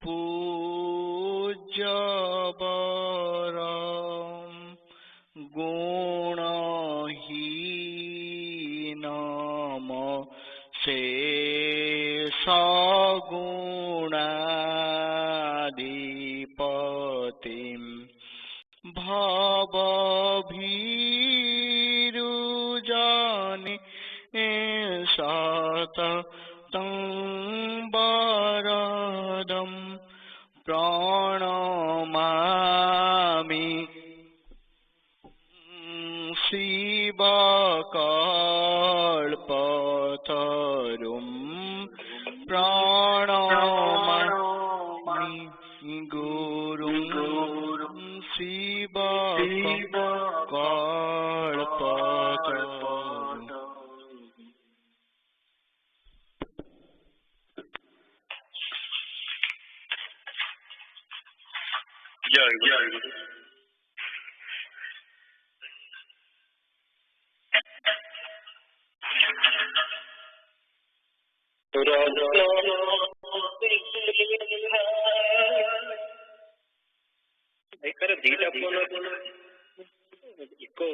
पूज्यवरं गुणहीनम शेषगुणाधिपतिं भवभीरुजानि सततं वरदं प्रणमामि शिवकल्पतरुं प्रणमामि गुरुं शिवकल्पतरुम्। जय जय दीटा eco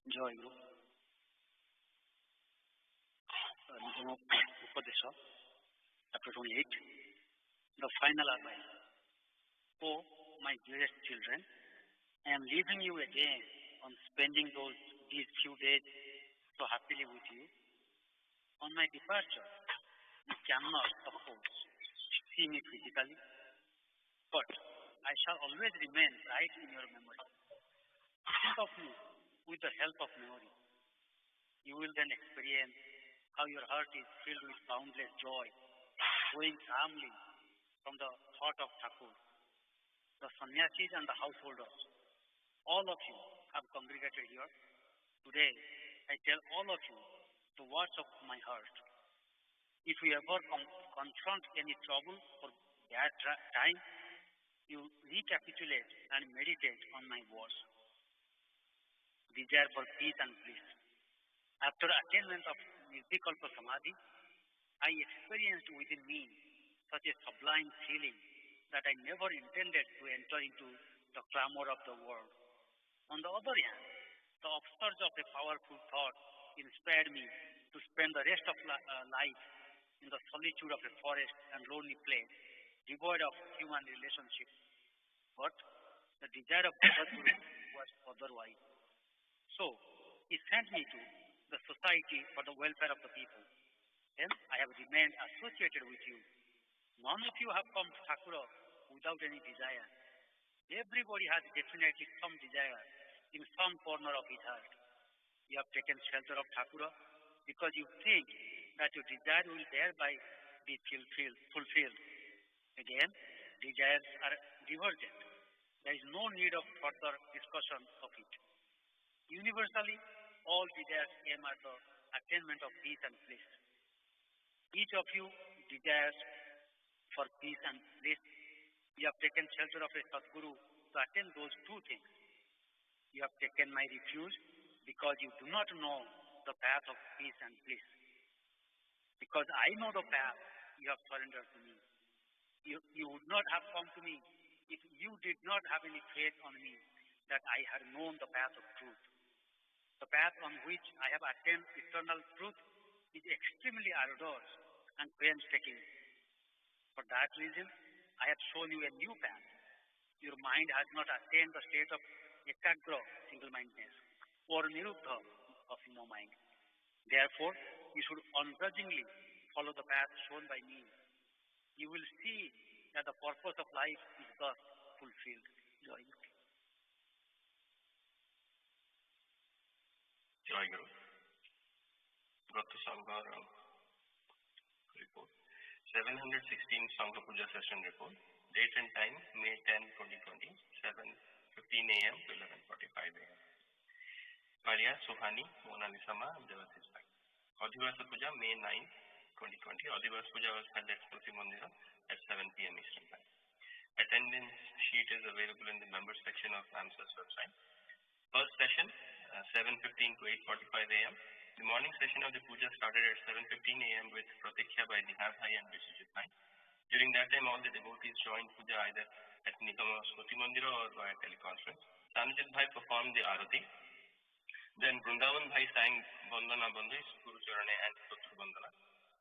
Joy Guru, Nigam Upadesha, chapter 28, the final advice. Oh, my dearest children, I am leaving you again on spending these few days so happily with you. On my departure, you cannot, of course, see me physically, but I shall always remain right in your memory. Think of me with the help of memory. You will then experience how your heart is filled with boundless joy, flowing calmly from the thought of Thakur. The sannyasis and the householders, all of you have congregated here. Today, I tell all of you the words of my heart. If you ever confront any trouble or bad time, you recapitulate and meditate on my words. Desire for peace and bliss. After attainment of Nirvikalpa Samadhi, I experienced within me such a sublime feeling that I never intended to enter into the clamor of the world. On the other hand, the upsurge of a powerful thought inspired me to spend the rest of life in the solitude of a forest and lonely place, devoid of human relationship. But the desire of Jagadguru was otherwise. So, he sent me to the Society for the Welfare of the People. Hence, I have remained associated with you. None of you have come to Thakura without any desire. Everybody has definitely some desire in some corner of his heart. You have taken shelter of Thakura because you think that your desire will thereby be fulfilled. Again, desires are divergent. There is no need of further discussion of it. Universally, all desires aim at the attainment of peace and bliss. Each of you desires for peace and bliss. You have taken shelter of a Sadguru to attain those two things. You have taken my refuge because you do not know the path of peace and bliss. Because I know the path, you have surrendered to me. You would not have come to me if you did not have any faith on me that I had known the path of truth. The path on which I have attained eternal truth is extremely arduous and painstaking. For that reason, I have shown you a new path. Your mind has not attained the state of ekagra, single-mindedness, or niruddha, of no mind. Therefore, you should ungrudgingly follow the path shown by me. You will see that the purpose of life is thus fulfilled. Joy Guru. Joy Guru. Gata Sangha report. 716 Sangha Puja session report. Date and time May 10, 2020, 7:15 a.m. to 11:45 a.m. Maria Suhani, Mona Lisama, and Devas's Bank. Adhivasa Puja May 9, 2020. Adhivasa Puja was held at Smruti Mandira at 7 p.m. Eastern Time. Attendance sheet is available in the members section of AMSA's website. First session, 7:15 to 8:45 a.m. The morning session of the puja started at 7:15 a.m. with Pratikya by Nihar Bhai and Vishijit Bhai. During that time, all the devotees joined puja either at Nigam or Smruti Mandira or via teleconference. Sanjit Bhai performed the arati. Then Vrindavan Bhai sang Vandana Bandhi, Guru Charane and Putra Vandana.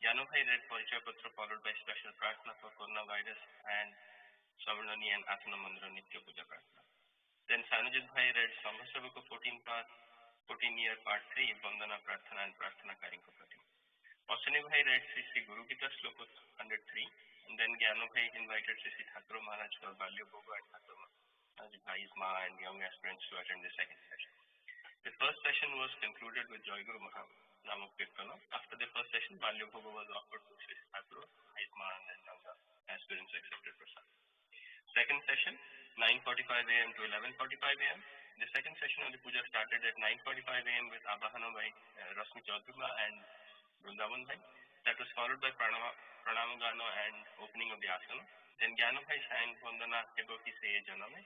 Yano Bhai read Parichaya Patra followed by special prarthana for coronavirus and Savarnani and Asana Mandira Nitya Puja Prarthana. Then Sanjit Bhai read Samhasavaka 14-year part 3, Vandana Prarthana and Prarthana Karinko Prati. Asani Bhai read Sri Guru Gita Slokot 103, and then Gyano Bhai invited Sri Thakur Maharaj for Balya Bhoga and Thakur Maharaj Bhai's Ma and young aspirants to attend the second session. The first session was concluded with Joy Guru Namak Kirtana. After the first session, Balya Bhoga was offered to Sri Thakur, Bhai's Ma and then young aspirants accepted prasad. Second session, 9:45 a.m. to 11:45 a.m. The second session of the puja started at 9:45 a.m. with Abahana by Rasmi Chaudhurla and Vrindavan Bhai. That was followed by Pranamagana and opening of the asana. Then Gyano Bhai sang Vandana Hebaki Se Janame.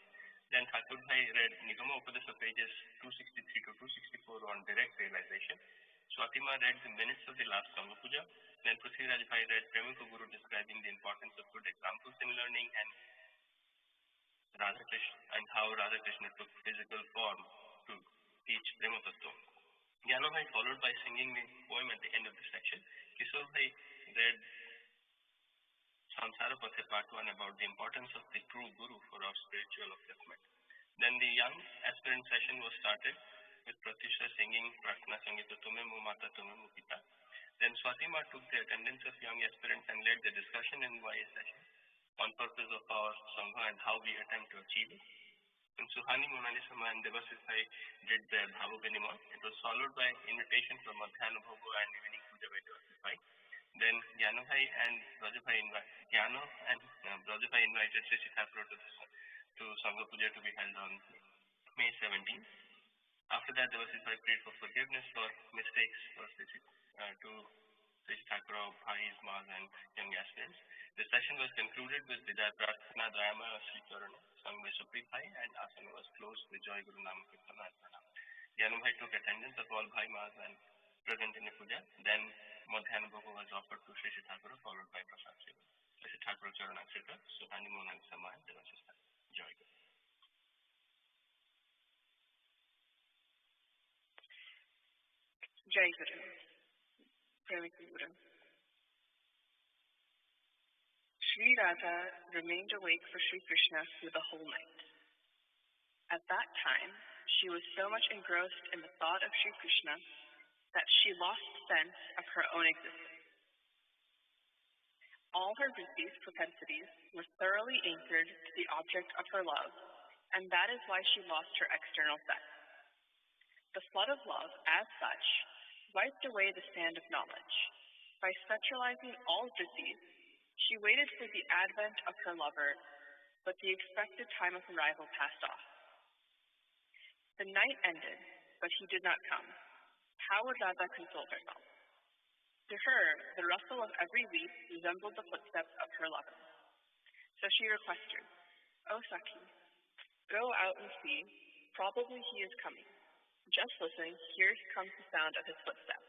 Then Thakur Bhai read Nigama Upadesa pages 263 to 264 on direct realization. Swatima read the minutes of the last Sangha Puja. Then Prithviraj Bhai read Premika Guru describing the importance of good examples in learning and Radha Krishna and how Radha Krishna took physical form to teach Prema Tattva. Gyano Bhai followed by singing the poem at the end of the section. Kishore Bhai read Samsara Pathe Part 1 about the importance of the true Guru for our spiritual upliftment. Then the young aspirant session was started with Pratisha singing Prarthana Sangita Tume Mu Mata Tume Mu Pita. Then Swatima took the attendance of young aspirants and led the discussion in YA session on purpose of our Sangha and how we attempt to achieve it. And Suhani, Mona Lisama and Devasith Bhai did their Bhava Vinima. It was followed by invitation from Madhyana Bhoga and evening puja by Devasith Bhai. Then Gyano Bhai and Brajabhai invited Sri Thakur to Sangha Puja to be held on May 17th. After that, Devasith Bhai prayed for forgiveness for mistakes for to Sri Thakur, Bhai's, Ma's and young aspirants. The session was concluded with Vidya Prarthana Dayama Sri Charana, sung by Suprit Bhai, and asana was closed with Joy Guru Namak Kirtana and Pranam. Gyano Bhai took attendance of all Bhai, Ma's and present in the puja. Then Madhyana Bhoga was offered to Sri Thakur, followed by Prasad Seva. Sri Thakur Charana Sita, Suhani Mona Lisama and Devasith Bhai. Joy Guru. Jai Guru. Premika Guru. Sri Radha remained awake for Sri Krishna through the whole night. At that time, she was so much engrossed in the thought of Sri Krishna that she lost sense of her own existence. all her Vritti's propensities were thoroughly anchored to the object of her love, and that is why she lost her external sex. The flood of love, as such, wiped away the sand of knowledge. By sexualizing all Vrittis, she waited for the advent of her lover, but the expected time of arrival passed off. The night ended, but he did not come. How would Radha console herself? To her, the rustle of every leaf resembled the footsteps of her lover. So she requested, "O Sakhi, go out and see. Probably he is coming. Just listen, here comes the sound of his footsteps."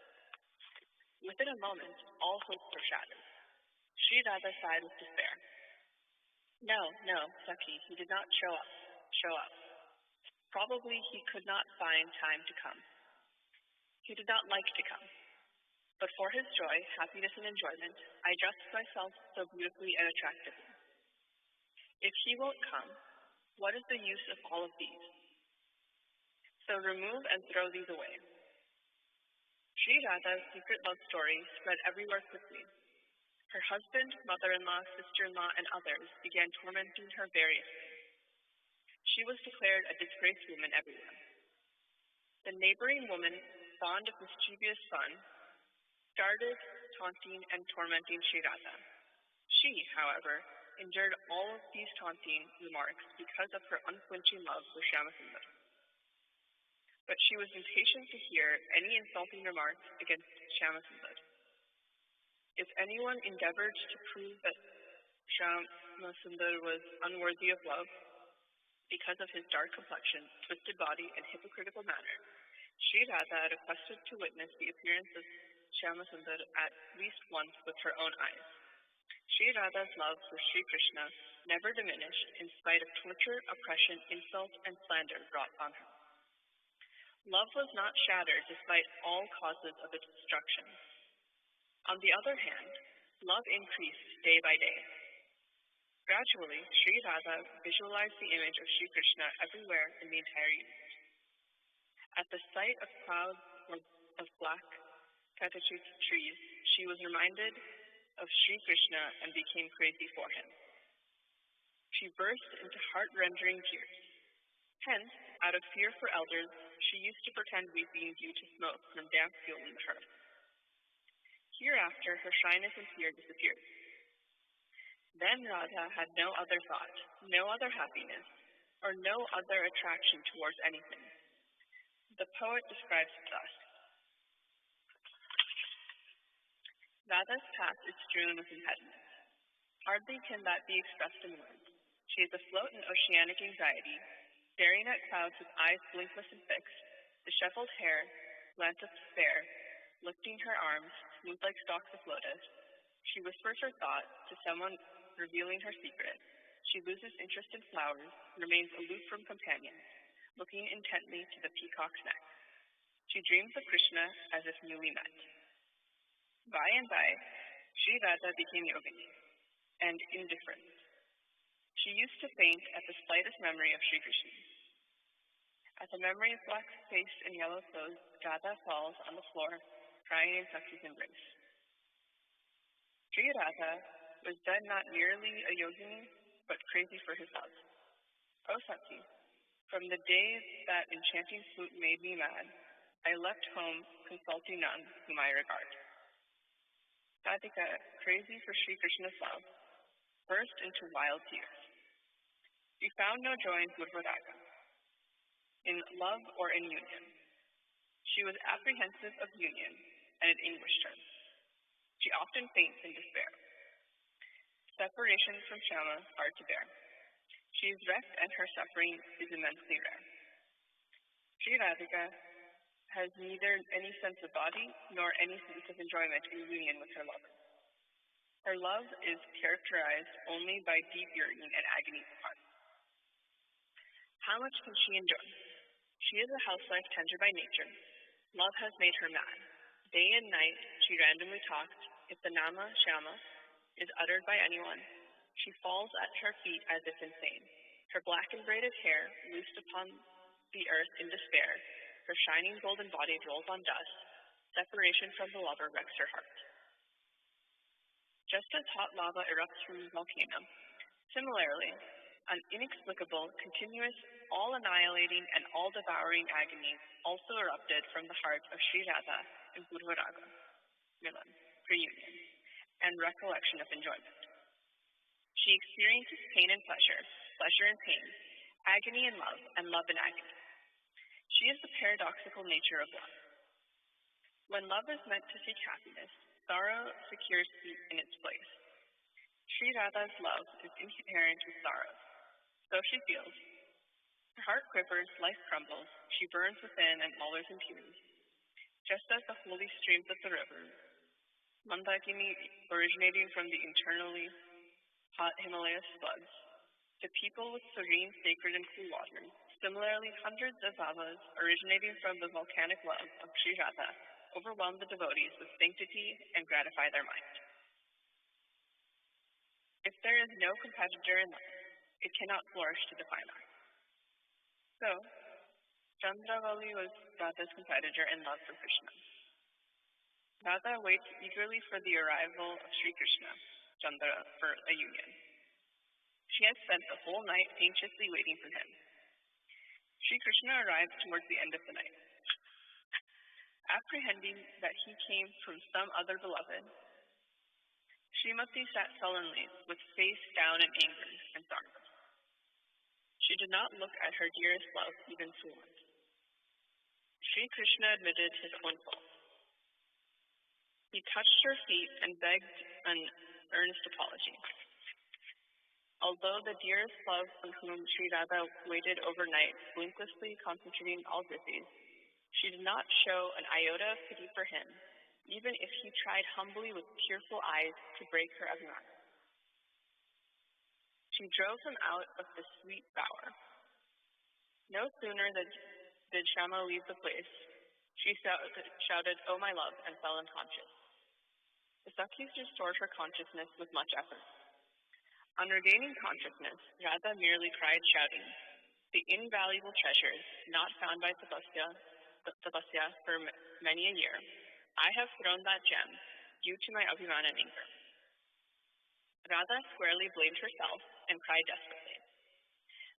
Within a moment, all hopes were shattered. Sri Radha sighed with despair. No, Sakhi, he did not show up. Probably he could not find time to come. He did not like to come. But for his joy, happiness, and enjoyment, I dressed myself so beautifully and attractively. If he won't come, what is the use of all of these? So remove and throw these away. Sri Radha's secret love story spread everywhere quickly. Her husband, mother-in-law, sister-in-law, and others began tormenting her variously. She was declared a disgraced woman everywhere. The neighboring woman, fond of mischievous fun, started taunting and tormenting Sri Radha. She, however, endured all of these taunting remarks because of her unflinching love for Shyamasundar. But she was impatient to hear any insulting remarks against Shyamasundar. If anyone endeavored to prove that Shyamasundar was unworthy of love because of his dark complexion, twisted body, and hypocritical manner, Sri Radha requested to witness the appearance of Shyamasundar at least once with her own eyes. Sri Radha's love for Sri Krishna never diminished in spite of torture, oppression, insult, and slander brought on her. Love was not shattered despite all causes of its destruction. On the other hand, love increased day by day. Gradually, Sri Radha visualized the image of Sri Krishna everywhere in the entire universe. At the sight of clouds of black catachute trees, she was reminded of Sri Krishna and became crazy for him. She burst into heart-rending tears. Hence, out of fear for elders, she used to pretend weeping due to smoke from damp fuel in the hearth. Hereafter, her shyness and fear disappeared. Then Radha had no other thought, no other happiness, or no other attraction towards anything. The poet describes it thus. Radha's path is strewn with impediments. Hardly can that be expressed in words. She is afloat in oceanic anxiety, staring at clouds with eyes blinkless and fixed, disheveled hair, glance of despair, lifting her arms, smooth like stalks of lotus. She whispers her thought to someone revealing her secret. She loses interest in flowers, remains aloof from companions, looking intently to the peacock's neck. She dreams of Krishna as if newly met. By and by, Sri Radha became yogini and indifferent. She used to faint at the slightest memory of Sri Krishna. At the memory of black face and yellow clothes, Radha falls on the floor, crying in Sakhi's embrace. Sri Radha was then not merely a yogini, but crazy for his love. O Sakhi, from the days that enchanting flute made me mad, I left home consulting none whom I regard. Radhika, crazy for Sri Krishna's love, burst into wild tears. She found no joy in Purvaraga, in love or in union. She was apprehensive of union, and it anguished her. She often faints in despair. Separation from Shyama is hard to bear. She is wrecked, and her suffering is immensely rare. Sri Radhika has neither any sense of body nor any sense of enjoyment in union with her lover. Her love is characterized only by deep yearning and agony of heart. How much can she endure? She is a housewife tender by nature. Love has made her mad. Day and night she randomly talks. If the Nama, Shyama, is uttered by anyone, she falls at her feet as if insane. Her black and braided hair, loosed upon the earth in despair, her shining golden body rolls on dust. Separation from the lover wrecks her heart. Just as hot lava erupts from a volcano, similarly, an inexplicable, continuous, all-annihilating and all-devouring agony also erupted from the heart of Sri Radha in Purvaraga, Milan, reunion, and recollection of enjoyment. She experiences pain and pleasure, pleasure and pain, agony and love and agony. She is the paradoxical nature of love. When love is meant to seek happiness, sorrow secures seat in its place. Sri Radha's love is inherent with sorrow. So she feels. Her heart quivers, life crumbles, she burns within and smolders in tears. Just as the holy streams of the river, Mandakini originating from the internally hot Himalayas floods, to people with serene, sacred, and cool water. Similarly, hundreds of bhavas originating from the volcanic love of Sri Radha overwhelm the devotees with sanctity and gratify their mind. If there is no competitor in love, it cannot flourish to define us. So, Chandravali was Radha's competitor in love for Krishna. Radha waits eagerly for the arrival of Sri Krishna, Chandra, for a union. She has spent the whole night anxiously waiting for him. Sri Krishna arrives towards the end of the night. Apprehending that he came from some other beloved, Srimati sat sullenly, with face down in anger and sorrow. She did not look at her dearest love even for once. Sri Krishna admitted his own fault. He touched her feet and begged an earnest apology. Although the dearest love on whom Sri Radha waited overnight, blinklessly concentrating all ditties, she did not show an iota of pity for him, even if he tried humbly with tearful eyes to break her abhiman. She drove him out of the sweet bower. No sooner did Shama leave the place, she shouted, "Oh, my love," and fell unconscious. The Sakhis restored her consciousness with much effort. On regaining consciousness, Radha merely cried, shouting, "The invaluable treasures not found by Tapasya for many a year, I have thrown that gem due to my abhiman and anger." Radha squarely blamed herself and cried desperately.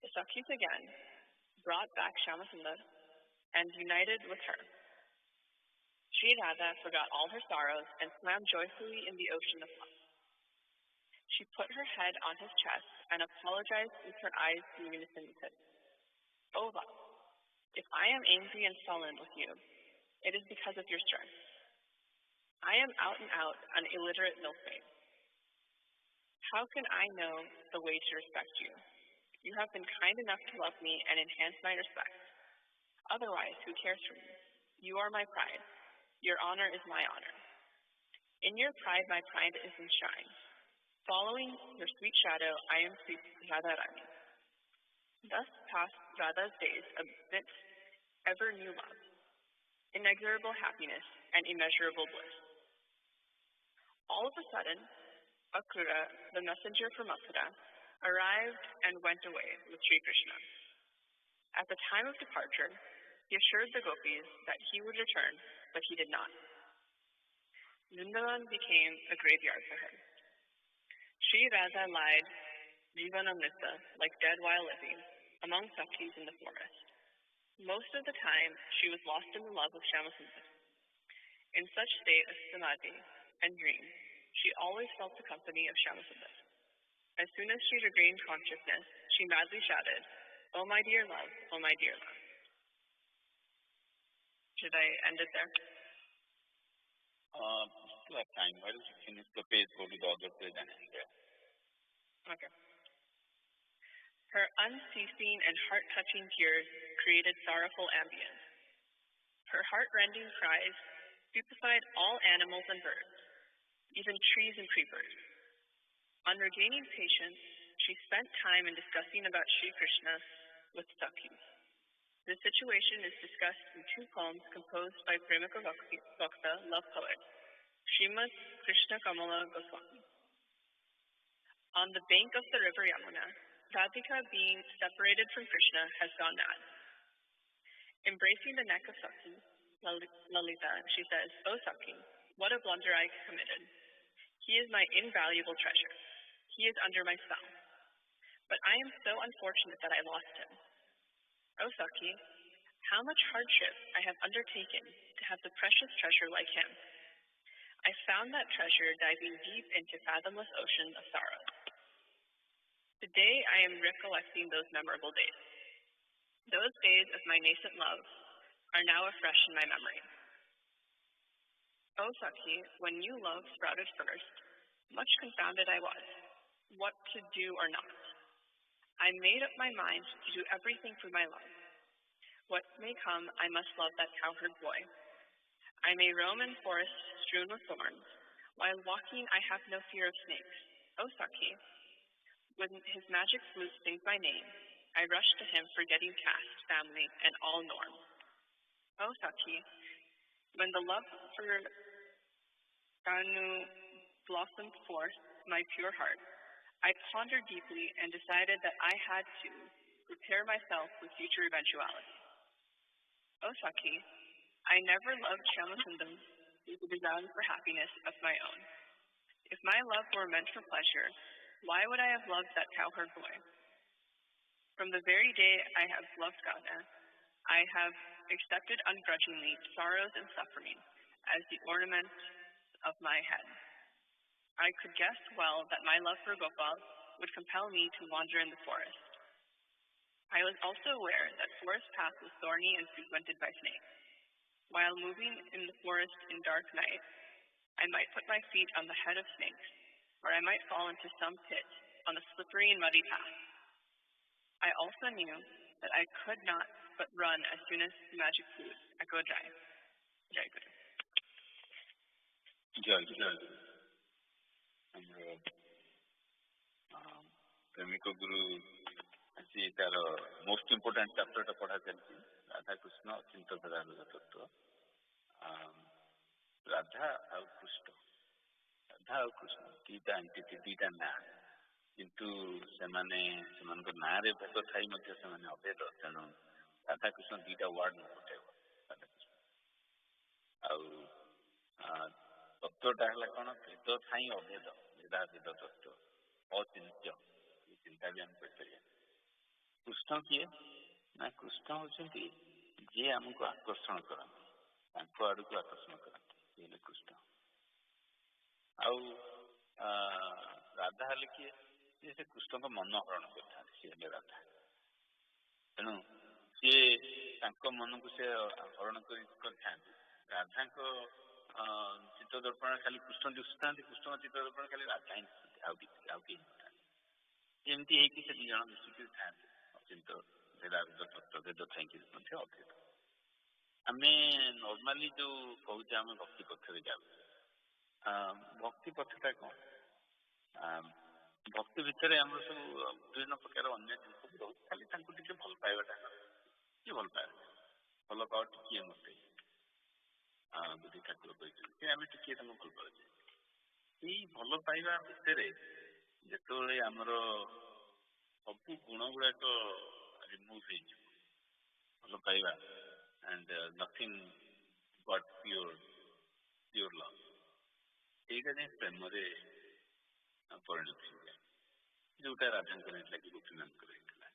The Sakhis again brought back Shyamasundar and united with her. Sri Radha forgot all her sorrows and swam joyfully in the ocean of love. She put her head on his chest and apologized with her eyes in unison with him. "Oh, love, if I am angry and sullen with you, it is because of your strength. I am out and out an illiterate milkmaid. How can I know the way to respect you? You have been kind enough to love me and enhance my respect. Otherwise, who cares for me? You are my pride. Your honor is my honor. In your pride, my pride is enshrined. Following your sweet shadow, I am sweet Radharani." Thus passed Radha's days amidst ever new love, inexorable happiness, and immeasurable bliss. All of a sudden, Akrura, the messenger from Mathura, arrived and went away with Sri Krishna. At the time of departure, he assured the gopis that he would return, but he did not. Vrindavan became a graveyard for him. Sri Radha lied Jivanamrita, like dead while living, among Sakhis in the forest. Most of the time, she was lost in the love of Shyamasundar. In such state of samadhi and dream, she always felt the company of Shyamasundar. As soon as she regained consciousness, she madly shouted, "Oh, my dear love, oh, my dear love." Should I end it there? Still have time. Why don't you finish the page, go to the other page and end there? Okay. Her unceasing and heart-touching tears created sorrowful ambience. Her heart-rending cries stupefied all animals and birds, even trees and creepers. On regaining patience, she spent time in discussing about Sri Krishna with Sakhis. The situation is discussed in two poems composed by Premika Bhakta, love poet, Srimad Krishna Kamala Goswami. On the bank of the river Yamuna, Radhika, being separated from Krishna, has gone mad. Embracing the neck of Sakhi, Lalita, she says, "Oh Sakhi, what a blunder I committed. He is my invaluable treasure. He is under my thumb. But I am so unfortunate that I lost him. O Saki, how much hardship I have undertaken to have the precious treasure like him. I found that treasure diving deep into fathomless oceans of sorrow. Today I am recollecting those memorable days. Those days of my nascent love are now afresh in my memory. O Saki, when new love sprouted first, much confounded I was, what to do or not. I made up my mind to do everything for my love. What may come, I must love that cowherd boy. I may roam in forests strewn with thorns. While walking, I have no fear of snakes. O Saki, when his magic flute sings my name, I rush to him forgetting caste, family, and all norms. O Saki, when the love for Danu blossomed forth my pure heart, I pondered deeply and decided that I had to prepare myself for future eventualities. O Saki, I never loved Shamasundam with the desire for happiness of my own. If my love were meant for pleasure, why would I have loved that cowherd boy? From the very day I have loved Gana, I have accepted ungrudgingly sorrows and suffering as the ornament of my head. I could guess well that my love for Gopal would compel me to wander in the forest. I was also aware that forest path was thorny and frequented by snakes. While moving in the forest in dark night, I might put my feet on the head of snakes, or I might fall into some pit on a slippery and muddy path. I also knew that I could not but run as soon as the magic flute echoed Jai. Jai Guru. Jai Guru. ଆମର ପ୍ରେମିକ ଗୁରୁ ଆଜି ତାର most important ଚାପ୍ଟରଟା ପଢା ଚାଲିଛି ରାଧାକୃଷ୍ଣ ଚିନ୍ତାଧାରାର ତତ୍ତ୍ୱ। ରାଧା ଆଉ କୃଷ୍ଣ, ରାଧା ଆଉ କୃଷ୍ଣ ଦିଟା ଏଣ୍ଟିଟି, ଦିଟା ନାଁ, କିନ୍ତୁ ସେମାନଙ୍କ ନାଁରେ ଭେଦ ଥାଇ ମଧ୍ୟ ସେମାନେ ଅଭେଦ। ତେଣୁ ରାଧାକୃଷ୍ଣ ଦିଟା ୱାର୍ଡ ପଠେଇବ ରାଧାକୃଷ୍ଣ। ଆଉ ତତ୍ତ୍ୱଟା ହେଲା କ'ଣ? ଭେଦ ଥାଇ ଅଭେଦ, ଭେଦାଭେଦ ତତ୍ତ୍ୱ, ଅଚିନ୍ତ୍ୟ, ଏ ଚିନ୍ତା ବି ଆମେ କରିପାରିବା। କୃଷ୍ଣ କିଏ? ନା କୃଷ୍ଣ ହେଉଛନ୍ତି ଯିଏ ଆମକୁ ଆକର୍ଷଣ କରନ୍ତି, ତାଙ୍କ ଆଡ଼କୁ ଆକର୍ଷଣ କରନ୍ତି, ସିଏ ହେଲେ କୃଷ୍ଣ। ଆଉ ରାଧା ହେଲେ କିଏ? ସେ କୃଷ୍ଣଙ୍କ ମନ ହରଣ କରିଥାନ୍ତି, ସିଏ ହେଲେ ରାଧା। ତେଣୁ ସିଏ ତାଙ୍କ ମନକୁ ସେ ହରଣ କରିଥାନ୍ତି। ରାଧାଙ୍କ ଚିତ୍ତ ଦର୍ପଣ ଖାଲି କୃଷ୍ଣ ଦିଶୁଥାନ୍ତି, କୃଷ୍ଣଙ୍କ ଚିତ୍ତ ଦର୍ପଣ ଖାଲି ରାଧା ହିଁ ଦିଶନ୍ତି, ଆଉ କେହି ନଥାନ୍ତି। ଏମିତି ହେଇକି ସେ ଦି ଜଣ ମିଶିକି ଥାନ୍ତି। ଅଚିନ୍ତ ଭେଦାଭେଦ ତତ୍ତ୍ୱ, ଭେଦ ଥାଇକି ମଧ୍ୟ ଅଭେଦ। ଆମେ ନର୍ମାଲି ଯୋଉ କହୁଛେ ଆମେ ଭକ୍ତି ପଥରେ ଯାଉଛେ, ଭକ୍ତି ପଥଟା କ'ଣ? ଭକ୍ତି ଭିତରେ ଆମର ସବୁ ବିଭିନ୍ନ ପ୍ରକାର ଅନ୍ୟ ଜିନିଷ ବି ରହୁଛି, ଖାଲି ତାଙ୍କୁ ଟିକେ ଭଲ ପାଇବାଟା କିଏ ଭଲ ପାଇବା, ଭଲ ପାଅ ଟିକିଏ ମୋତେ ଯଦି ଠାକୁର କହିଛନ୍ତି ସେ ଆମେ ଟିକିଏ ତାଙ୍କୁ ଭଲ ପାଉଛେ। ଏଇ ଭଲ ପାଇବା ଭିତରେ ଯେତେବେଳେ ଆମର ସବୁ ଗୁଣ ଗୁଡ଼ାକ ରିମୁଭ୍ ହେଇଯିବ, ଭଲ ପାଇବା and Nothing but pure love, ସେଇଟା ଯାଇ ପ୍ରେମରେ ପରିଣତ ହେଇଯାଏ। ଯୋଉଟା ରାଧାଙ୍କର ହେଇଥିଲା କି ଗୋପୀମାନଙ୍କର ହେଇଥିଲା।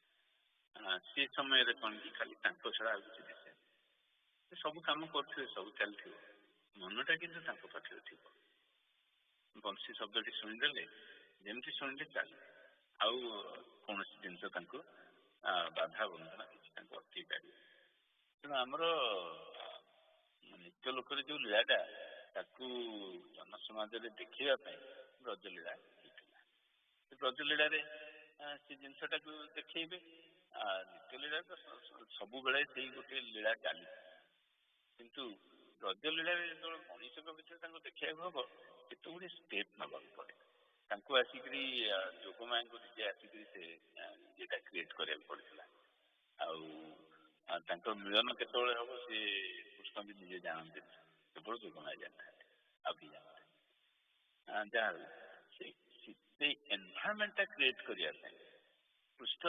ସେ ସମୟରେ କ'ଣ କି ଖାଲି ତାଙ୍କ ଛଡ଼ା ଆଉ କିଛି ଦିଶେ, ସେ ସବୁ କାମ କରୁଥିବେ, ସବୁ ଚାଲିଥିବ, ମନଟା କିନ୍ତୁ ତାଙ୍କ ପାଖରେ ଥିବ। ବଂଶୀ ଶବ୍ଦଟି ଶୁଣିଦେଲେ ଯେମିତି ଶୁଣିଲେ ଚାଲେ, ଆଉ କୌଣସି ଜିନିଷ ତାଙ୍କୁ ବାଧା ବନ୍ଧନ କିଛି ତାଙ୍କୁ ଅଟକେଇ ପାରିବ। ତେଣୁ ଆମର ନିତ୍ୟ ଲୋକରେ ଯୋଉ ଲୀଳାଟା, ତାକୁ ଜନସମାଜରେ ଦେଖିବା ପାଇଁ ବ୍ରଜଲୀଳା ହେଇଥିଲା। ସେ ବ୍ରଜଲୀଳାରେ ସେ ଜିନିଷଟାକୁ ଦେଖେଇବେ। ନିତ୍ୟଲୀଳା ତ ସବୁବେଳେ ସେଇ ଗୋଟେ ଲୀଳା ଚାଲିଛି, କିନ୍ତୁ ବ୍ରଜଲୀଳାରେ ଯେତେବେଳେ ମଣିଷଙ୍କ ଭିତରେ ତାଙ୍କୁ ଦେଖିବାକୁ ହବ, କେତେ ଗୁଡ଼ିଏ ଷ୍ଟେପ୍ ନେବାକୁ ପଡ଼େ। ତାଙ୍କୁ ଆସିକିରି ଯୋଗମାୟାଙ୍କୁ ନିଜେ ଆସିକିରି ସେ ଇଏଟା କ୍ରିଏଟ୍ କରିବାକୁ ପଡ଼ିଥିଲା। ଆଉ ତାଙ୍କର ମିଳନ କେତେବେଳେ ହବ ସେ କୃଷ୍ଣ ବି ନିଜେ ଜାଣନ୍ତି, କେବଳ ଯୋଗମାୟା ଜାଣିଥାନ୍ତି, ଆଉ କେହି ଜାଣନ୍ତି। ଯାହା ହଉ ସେଇ ଏନଭାରମେଣ୍ଟଟା କ୍ରିଏଟ୍ କରିବା ପାଇଁ କୃଷ୍ଣ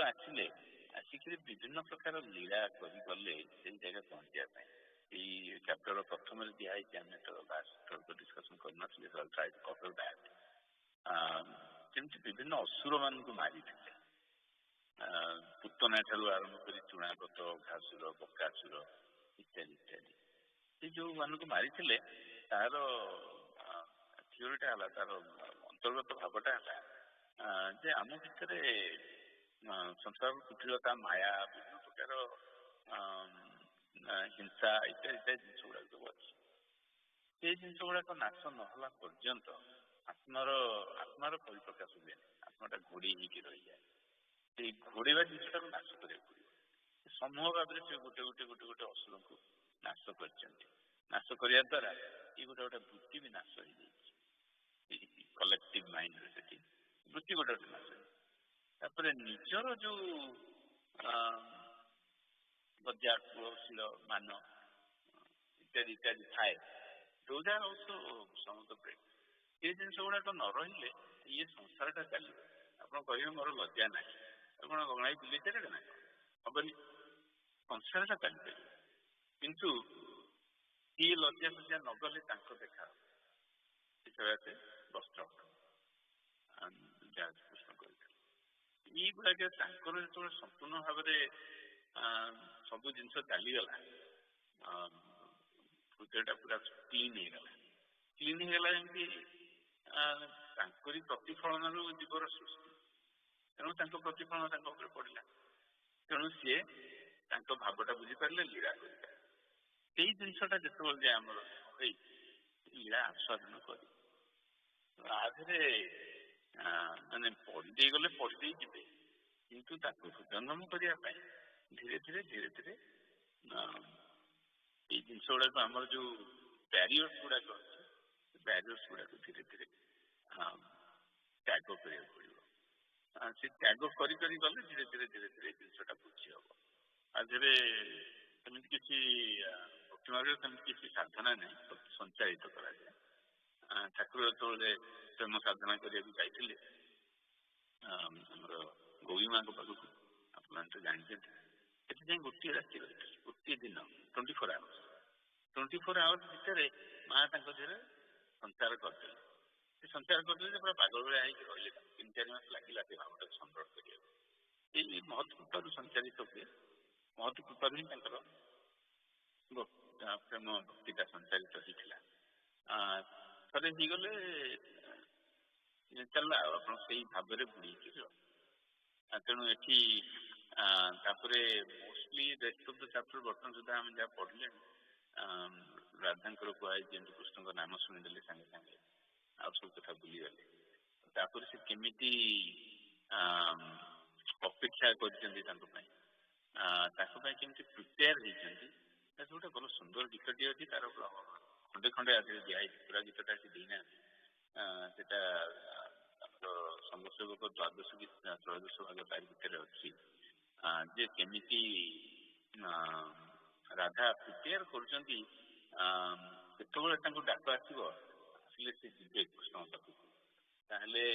ଆସିକିରି ବିଭିନ୍ନ ପ୍ରକାର ଲୀଳା କରିଗଲେ ସେଇ ଜାଗା ପହଞ୍ଚିବା ପାଇଁ। ଏଇ ଚାପ୍ଟର ପ୍ରଥମରେ ଦିଆହେଇଛି, ଆମେ ତ ଲାଷ୍ଟ ଡିସ୍କସନ୍ କରିନଥିଲେ, ଯେମିତି ବିଭିନ୍ନ ଅସୁର ମାନଙ୍କୁ ମାରିଥିଲେ, ପୁତନା ଠାରୁ ଆରମ୍ଭ କରି ଚୁଣାଗତ, ଘାସୁର, ବକାସୁର ଇତ୍ୟାଦି ଇତ୍ୟାଦି। ସେ ଯୋଉମାନଙ୍କୁ ମାରିଥିଲେ ତାର ଥିଓରିଟା ହେଲା, ତାର ଅନ୍ତର୍ଗତ ଭାବଟା ହେଲା ଯେ ଆମ ଭିତରେ ସଂସାର କୁଟିଳତା, ମାୟା, ବିଭିନ୍ନ ପ୍ରକାର ହିଂସା ଇତ୍ୟାଦି ଇତ୍ୟାଦି ଜିନିଷ ଗୁଡାକ ସବୁ ଅଛି। ସେଇ ଜିନିଷ ଗୁଡାକ ନାଶ ନହେଲା ପର୍ଯ୍ୟନ୍ତ ଆତ୍ମାର ପରିପ୍ରକାଶ ହୁଏନି। ଆତ୍ମାଟା ଘୋଡେଇ ହେଇକି ରହିଯାଏ। ସେଇ ଘୋଡେଇବା ଜିନିଷଟାକୁ ନାଶ କରିବାକୁ ପଡିବ। ସମୂହ ଭାବରେ ସେ ଗୋଟେ ଗୋଟେ ଗୋଟେ ଗୋଟେ ଅସୁରଙ୍କୁ ନାଶ କରିଛନ୍ତି। ନାଶ କରିବା ଦ୍ୱାରା ଏଇ ଗୋଟେ ଗୋଟେ ବୃତ୍ତି ବି ନାଶ ହେଇଯାଇଛି। କଲେକ୍ଟିଭ ମାଇଣ୍ଡରେ ସେଠି ବୃତ୍ତି ଗୋଟେ ଗୋଟେ ନାଶ ହେଇଯାଇଛି। ତାପରେ ନିଜର ଯୋଉ ଲଜ୍ଜା, କୁଳଶୀଳ, ମାନ ଇତ୍ୟାଦି ଇତ୍ୟାଦି ଥାଏ, those are also some of the break. ଏ ଜିନିଷ ଗୁଡାକ ନ ରହିଲେ ଇଏ ସଂସାରଟା ଚାଲିବ। ଆପଣ କହିବେ ମୋର ଲଜ୍ଜା ନାହିଁ, ଆପଣ ଗଣାଇ ବୁଲେଇପାରିବେ ନା? ହବନି। ସଂସାରଟା ଚାଲିପାରିବ, କିନ୍ତୁ ଇଏ ଲଜ୍ଜା ଫଜ୍ଜା ନଗଲେ ତାଙ୍କ ଦେଖା ସେ ବସ୍ତ୍ର ଯାହା କୃଷ୍ଣ କରିଥିଲେ। ଏଇଗୁଡାକ ତାଙ୍କର ଯେତେବେଳେ ସମ୍ପୂର୍ଣ୍ଣ ଭାବରେ ସବୁ ଜିନିଷ ଚାଲିଗଲା, ହୃଦୟଟା ପୁରା କ୍ଲିନ୍ ହେଇଗଲା। କ୍ଲିନ୍ ହେଇଗଲା ଯେମିତି ତାଙ୍କରି ପ୍ରତିଫଳନରୁ ଜୀବର ସୃଷ୍ଟି, ତେଣୁ ତାଙ୍କ ପ୍ରତିଫଳନ ତାଙ୍କ ଉପରେ ପଡ଼ିଲା। ତେଣୁ ସିଏ ତାଙ୍କ ଭାବଟା ବୁଝିପାରିଲେ, ଲୀଳା କରିପାରିଲେ। ସେଇ ଜିନିଷଟା ଯେତେବେଳେ ଯେ ଆମର ହେଇଛି, ଲୀଳା ଆସ୍ୱାଦନ କରି ଆ ଦେହରେ ମାନେ ପଡ଼ିଦେଇ ଗଲେ ପଡ଼ିଦେଇ ଯିବେ, କିନ୍ତୁ ତାକୁ ହୃଦୟଙ୍ଗମ କରିବା ପାଇଁ ଧୀରେ ଧୀରେ ଧୀରେ ଧୀରେ ଏଇ ଜିନିଷ ଗୁଡାକ ଆମର ଯୋଉ ବ୍ୟାରିୟର୍ସ ଗୁଡାକ ଅଛି, ବ୍ୟାରିୟର୍ସ ଗୁଡାକ ଧୀରେ ଧୀରେ ତ୍ୟାଗ କରିବାକୁ ପଡିବ। ସେ ତ୍ୟାଗ କରି କରି ଗଲେ ଧୀରେ ଧୀରେ ଧୀରେ ଧୀରେ ଜିନିଷଟା ବୁଝି ହବ। ଆ ଦେହରେ ସେମିତି କିଛି ଭକ୍ତି ମାର୍ଗରେ ସେମିତି କିଛି ସାଧନା ନାହିଁ, ସଞ୍ଚାଳିତ କରାଯାଏ। ଠାକୁର ଯେତେବେଳେ ପ୍ରେମ ସାଧନା କରିବାକୁ ଯାଇଥିଲେ ଆମର ଗୌରୀ ମାଙ୍କ ପାଖକୁ, ଆପଣମାନେ ତ ଜାଣିଛନ୍ତି, ସେଠି ଯାଇ ଗୋଟିଏ ରାତି ରହିଥିଲେ, ଗୋଟିଏ ଦିନ, 24 hours। 24 hours ଭିତରେ ମା ତାଙ୍କ ଦେହରେ ସଞ୍ଚାର କରିଦେଲେ। ସେ ସଞ୍ଚାର କରିଦେଲେ ଯେ ପୁରା ପାଗଳ ଭଳିଆ ହେଇକି ରହିଲେ। 3-4 ମାସ ଲାଗିଲା ସେ ଭାବଟାକୁ ସଂଗ୍ରହ କରିବାକୁ। ଏଇ ମହତ୍ କୃପାରୁ ସଞ୍ଚାରିତ ହୁଏ, ମହତ୍ କୃପାରୁ ହିଁ ତାଙ୍କର ପ୍ରେମ ଭକ୍ତିଟା ସଞ୍ଚାରିତ ହେଇଥିଲା। ଥରେ ହେଇଗଲେ ଚାଲିଲା ଆଉ, ଆପଣ ସେଇ ଭାବରେ ବୁଡେଇକି ରହ। ତେଣୁ ଏଠି ତାପରେ mostly rest of the chapter ବର୍ତ୍ତମାନ ସୁଦ୍ଧା ଆମେ ଯାହା ପଢିଲେଣି, ରାଧାଙ୍କର କୁହାଯାଇଛି ଯେମିତି କୃଷ୍ଣଙ୍କ ନାମ ଶୁଣିଦେଲେ ସାଙ୍ଗେ ସାଙ୍ଗେ ଆଉ ସବୁ କଥା ଭୁଲିଗଲେ। ତାପରେ ସେ କେମିତି ଅପେକ୍ଷା କରିଛନ୍ତି ତାଙ୍କ ପାଇଁ କେମିତି ପ୍ରିପେୟାର ହେଇଛନ୍ତି, ତାକୁ ଗୋଟେ ଭଲ ସୁନ୍ଦର ଗୀତଟି ଅଛି। ତାର ଖଣ୍ଡେ ଖଣ୍ଡେ ଆଧିରେ ଦିଆହେଇଛି, ପୁରା ଗୀତଟା ସେ ଦେଇନାହାନ୍ତି। ସେଟା ଆମର ସଂଘସେବକ ତ୍ରୟୋଦଶ ଭାଗ ତାରି ଭିତରେ ଅଛି, ଯେ କେମିତି ରାଧା ପ୍ରିପେୟାର କରୁଛନ୍ତି କେତେବେଳେ ତାଙ୍କୁ ଡାକ ଆସିବ, ଆସିଲେ ସେ ଯିବେ କୃଷ୍ଣଙ୍କ ପାଖକୁ, ତାହେଲେ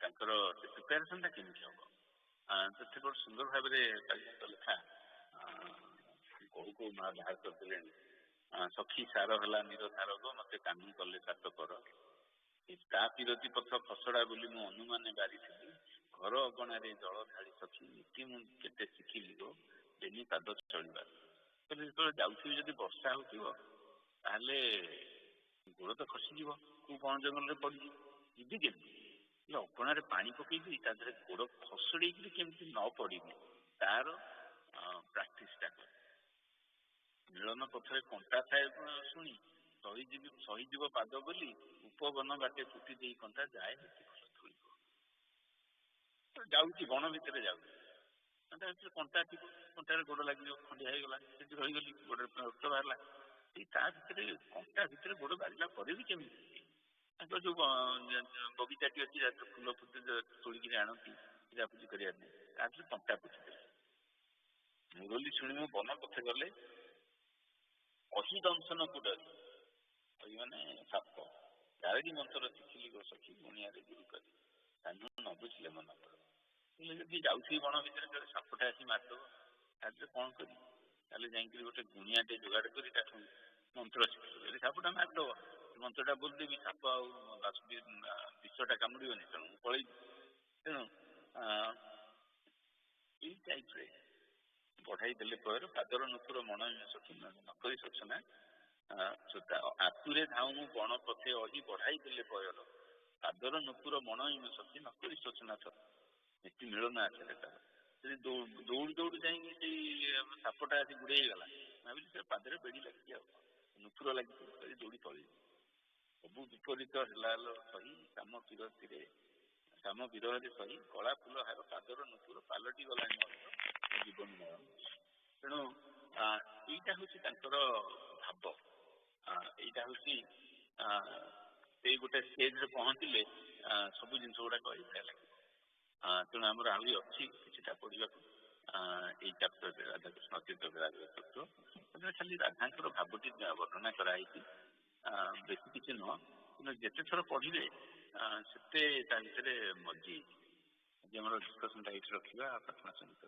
ତାଙ୍କର ସେ ପ୍ରିପାରେସନଟା କେମିତି ହବ। ସେଥିରେ ଗୋଟେ ସୁନ୍ଦର ଭାବରେ ଲେଖା, କୋଉ କୋଉ ମା ବାହାର କରିଦେଲେଣି। ସଖୀ ସାର ହେଲା ନିରଧାର ଗୋ, ମତେ କାହ୍ନୁ କଲେ ସାତ କର, ତା ପିରତି ପଥ ଖସଡା ବୋଲି ମୁଁ ଅନୁମାନେ ବାରିଥିଲି, ଘର ଅଗଣାରେ ଜଳ ଢାଳି ସଖୀ ନୀତି ମୁଁ କେତେ ଶିଖିଲି ଗୋ, ଡେଲି ପାଦ ଚଳିବା। ଯେତେବେଳେ ଯାଉଥିବି ଯଦି ବର୍ଷା ହଉଥିବ, ତାହେଲେ ଗୋଡ ତ ଖସିଯିବ, କୋଉ ବଣ ଜଙ୍ଗଲରେ ପଡିଯିବ, ଯିବି କେମିତି? ହେଲେ ଅଗଣାରେ ପାଣି ପକେଇକି ତା ଦେହରେ ଗୋଡ ଖସଡେଇକି କେମିତି ନ ପଡିବି, ତାର ପ୍ରାକ୍ଟିସଟା କରେ। ମିଳନ ପଥରେ କଣ୍ଟା ଥାଏ ଶୁଣି, ସହିଯିବ ପାଦ ବୋଲି, ଉପବନ ବାଟେ ଫୁଟି ଦେଇ କଣ୍ଟା ଯାଏ ଯାଉଛି, ବଣ ଭିତରେ ଯାଉଛି, ତା ଭିତରେ କଣ୍ଟା ଥିବ, କଣ୍ଟାରେ ଗୋଡ ଲାଗିବ, ଖଣ୍ଡିଆ ହେଇଗଲା, ସେଠି ରହିଗଲି, ଗୋଡରେ ରକ୍ତ ବାହାରିଲା। ତା ଭିତରେ କଣ୍ଟା ଭିତରେ ଗୋଡ ବାଜିଲା ପରେ ବି କେମିତି? ତାଙ୍କର ଯୋଉ ବଗିଚାଟି ଅଛି, ଫୁଲ ତୋଳିକିରି ଆଣନ୍ତି ପୂଜାପୂଜି କରିବା ପାଇଁ, ତା ଭିତରେ କଣ୍ଟା ପୁଛିଦେଲେ। ମୁରଲି ଶୁଣି ମୁଁ ବନ ପଥେ ଗଲେ, ଅହି ଦଂଶନକୁ ଡରି, ଅହି ମାନେ ସାପ, ଗାରେଡି ମନ୍ତ୍ର ଶିଖିଲି ଗୋ ସଖୀ, ଗୁଣିଆରେ ଗୁରୁ କରି, କାହ୍ନୁ ନ ବୁଝିଲେ ମନ ପଡ। ହେଲେ ଯଦି ଯାଉଥିବି ବଣ ଭିତରେ, ଯଦି ସାପଟା ଆସି ମାରିଦବ, ତାହେଲେ କଣ କରିବି? ତାହେଲେ ଯାଇକିରି ଗୋଟେ ଗୁଣିଆଟେ ଯୋଗାଡ଼ କରି ତାଠୁ ମନ୍ତ୍ର ଶିଖିଲି, ଯଦି ସାପଟା ମାରିଦବ ମନ୍ତ୍ରଟା ବୋଲିଦେବି ସାପ ଆଉ ବିଷଟା କାମୁଡ଼ିବନି, ତେଣୁ ମୁଁ ପଳେଇବି। ତେଣୁ ଏଇ ଟାଇପ୍ରେ ବଢ଼ାଇ ଦେଲେ ପୟର ପାଦର ନୁପୁର ମନ ସଖୀ ନକରି ସଚନା ଆତୁରେ ଧାଉଁ ବଣ ପଥେ ଅହି ବଢ଼ାଇ ଦେଲେ ପୟର ପାଦର ନୁପୁର ମନ ସଖୀ ନକରି ସଚନାଥ ଏଠି ମିଳନ ଆସିଲେ ତାର। ଯଦି ଦୌଡ଼ି ଦୌଡ଼ି ଯାଇକି ସେଇ ସାପଟା ଆସି ଗୁଡ଼େଇ ହେଇଗଲା, ଭାବିଲି ସେ ପାଦରେ ବେଡ଼ି ଲାଗିଛି ଆଉ ନୁପୁର ଲାଗିଛି, ଦୌଡ଼ି ପଳେଇବି। ସବୁ ବିପରୀତ ହେଲା ସହି କାମ ବିରହରେ ସହି କଳା ଫୁଲ ହାର ପାଦର ନୁପୁର ପାଲଟି ଗଲାଣି ଜୀବନ ମରଣ। ତେଣୁ ଏଇଟା ହଉଛି ତାଙ୍କର ଭାବ, ଏଇଟା ହଉଛି ସେଇ ଗୋଟେ ଷ୍ଟେଜରେ ପହଞ୍ଚିଲେ ସବୁ ଜିନିଷ ଗୁଡ଼ାକ ଏଇଭଳିଆ ଲାଗିବ। ତେଣୁ ଆମର ଆହୁରି ଅଛି କିଛିଟା ପଢ଼ିବାକୁ ଏଇ ଚାପ୍ଟରରେ ରାଧାକୃଷ୍ଣ ଅତୀତ ବିରାଗର ତତ୍ତ୍ୱ। ସେଥିରେ ଖାଲି ରାଧାଙ୍କର ଭାବଟି ବର୍ଣ୍ଣନା କରାହେଇଛି, ବେଶୀ କିଛି ନୁହଁ। କିନ୍ତୁ ଯେତେ ଥର ପଢ଼ିବେ ସେତେ ତା ଭିତରେ ମଜି ହେଇଛି। ଆଜି ଆମର ଡିସ୍କସନଟା ଏଇଠି ରଖିବା, ପ୍ରାର୍ଥନା ସହିତ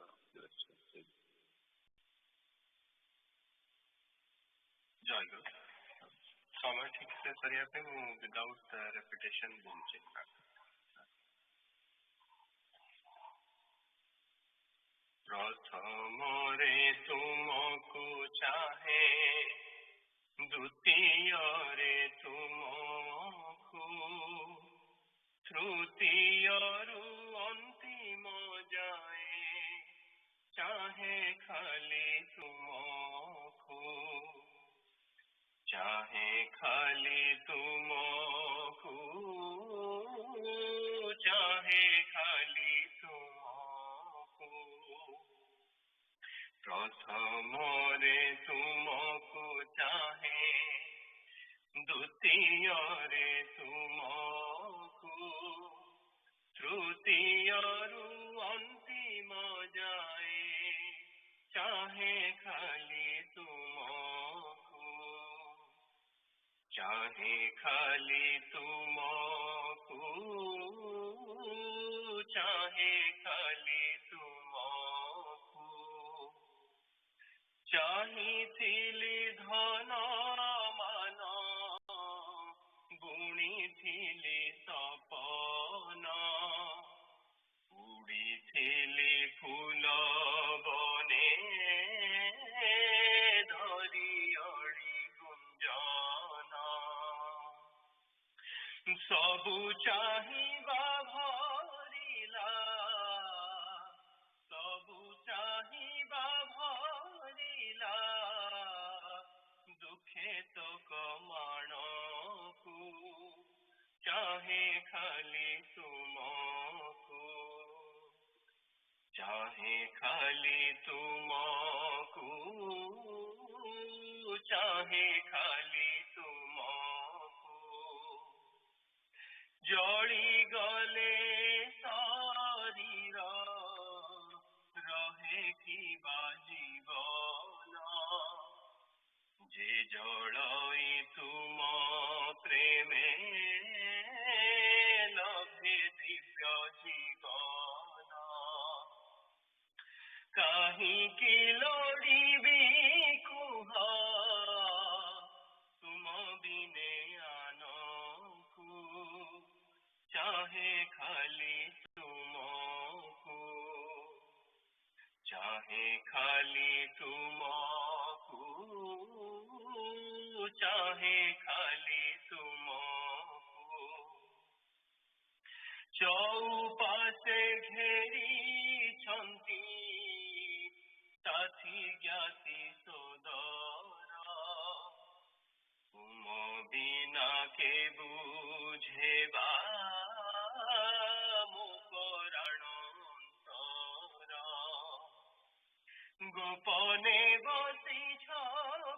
ଜୟଗୁରୁ। ସମୟ ଠିକ ସେ କରିବା ପାଇଁ ମୁଁ ୱିଦାଉଟ୍ ରେପିଟେସନ ବୋଲୁଛି। ପ୍ରଥମରେ ତୁମକୁ ଚାହେଁ, ଦ୍ୱିତୀୟରେ ତୁମକୁ, ତୃତୀୟରୁ ଅନ୍ତିମ ଯାଏ ଚାହେଁ ଖାଲି ତୁମକୁ, ଚାହେଁ ଖାଲି ତୁମକୁ, ଚାହେଁ ଖାଲି ତୁମକୁ। ପ୍ରଥମରେ ତୁମକୁ ଚାହେଁ, ଦ୍ୱିତୀୟରେ ତୁମକୁ, ତୃତୀୟରୁ ଅନ୍ତିମ ଯାଏ ଚାହେଁ ଖାଲି ତୁମକୁ, ଚାହେଁ ଖାଲି ତୁମକୁ, ଚାହେଁ ଖାଲି ତୁମକୁ। ଚାହିଁଥିଲି ଧନ ମାନ, ବୁଣିଥିଲି ସପନ, ଉଡ଼ିଥିଲି ଫୁଲ ବନେ, ଧରି ଅଳି ଗୁଞ୍ଜନ। ସବୁ ଚାହିଁବା ଭରିଲା, ସବୁ ଚାହିଁବା ଭରିଲା, ଦୁଃଖେ ତ କମାଣକୁ, ଚାହେଁ ଖାଲି ତୁମକୁ, ଚାହେଁ ଖାଲି ତୁମକୁ, ଚାହେଁ ଖାଲି ତୁମକୁ। ଜଳିଗଲେ ଶରୀର ରହେ କିବା ଜୀବନ, ଯେ ଜଳଇ ତୁମ ପ୍ରେମେ ଲଭେ ଦିବ୍ୟ ଜୀବନ। କାହିଁକି ଲୋଡ଼ିବି କୁହ ତୁମ ବିନେ ଆନକୁ, ଚାହେଁ ଖାଲି ତୁମକୁ, ଚାହେଁ ଖାଲି ତୁମକୁ, ଚାହେଁ ଖାଲି ତୁମକୁ। ଚଉପାଶେ ଘେରିଛନ୍ତି ସାଥୀ ଜ୍ଞାତି ସୋଦର, ତୁମ ବିନା କେ ବୁଝେବା ମୋ ପରାଣ ଅନ୍ତର। ଗୋପନେ ବସିଛ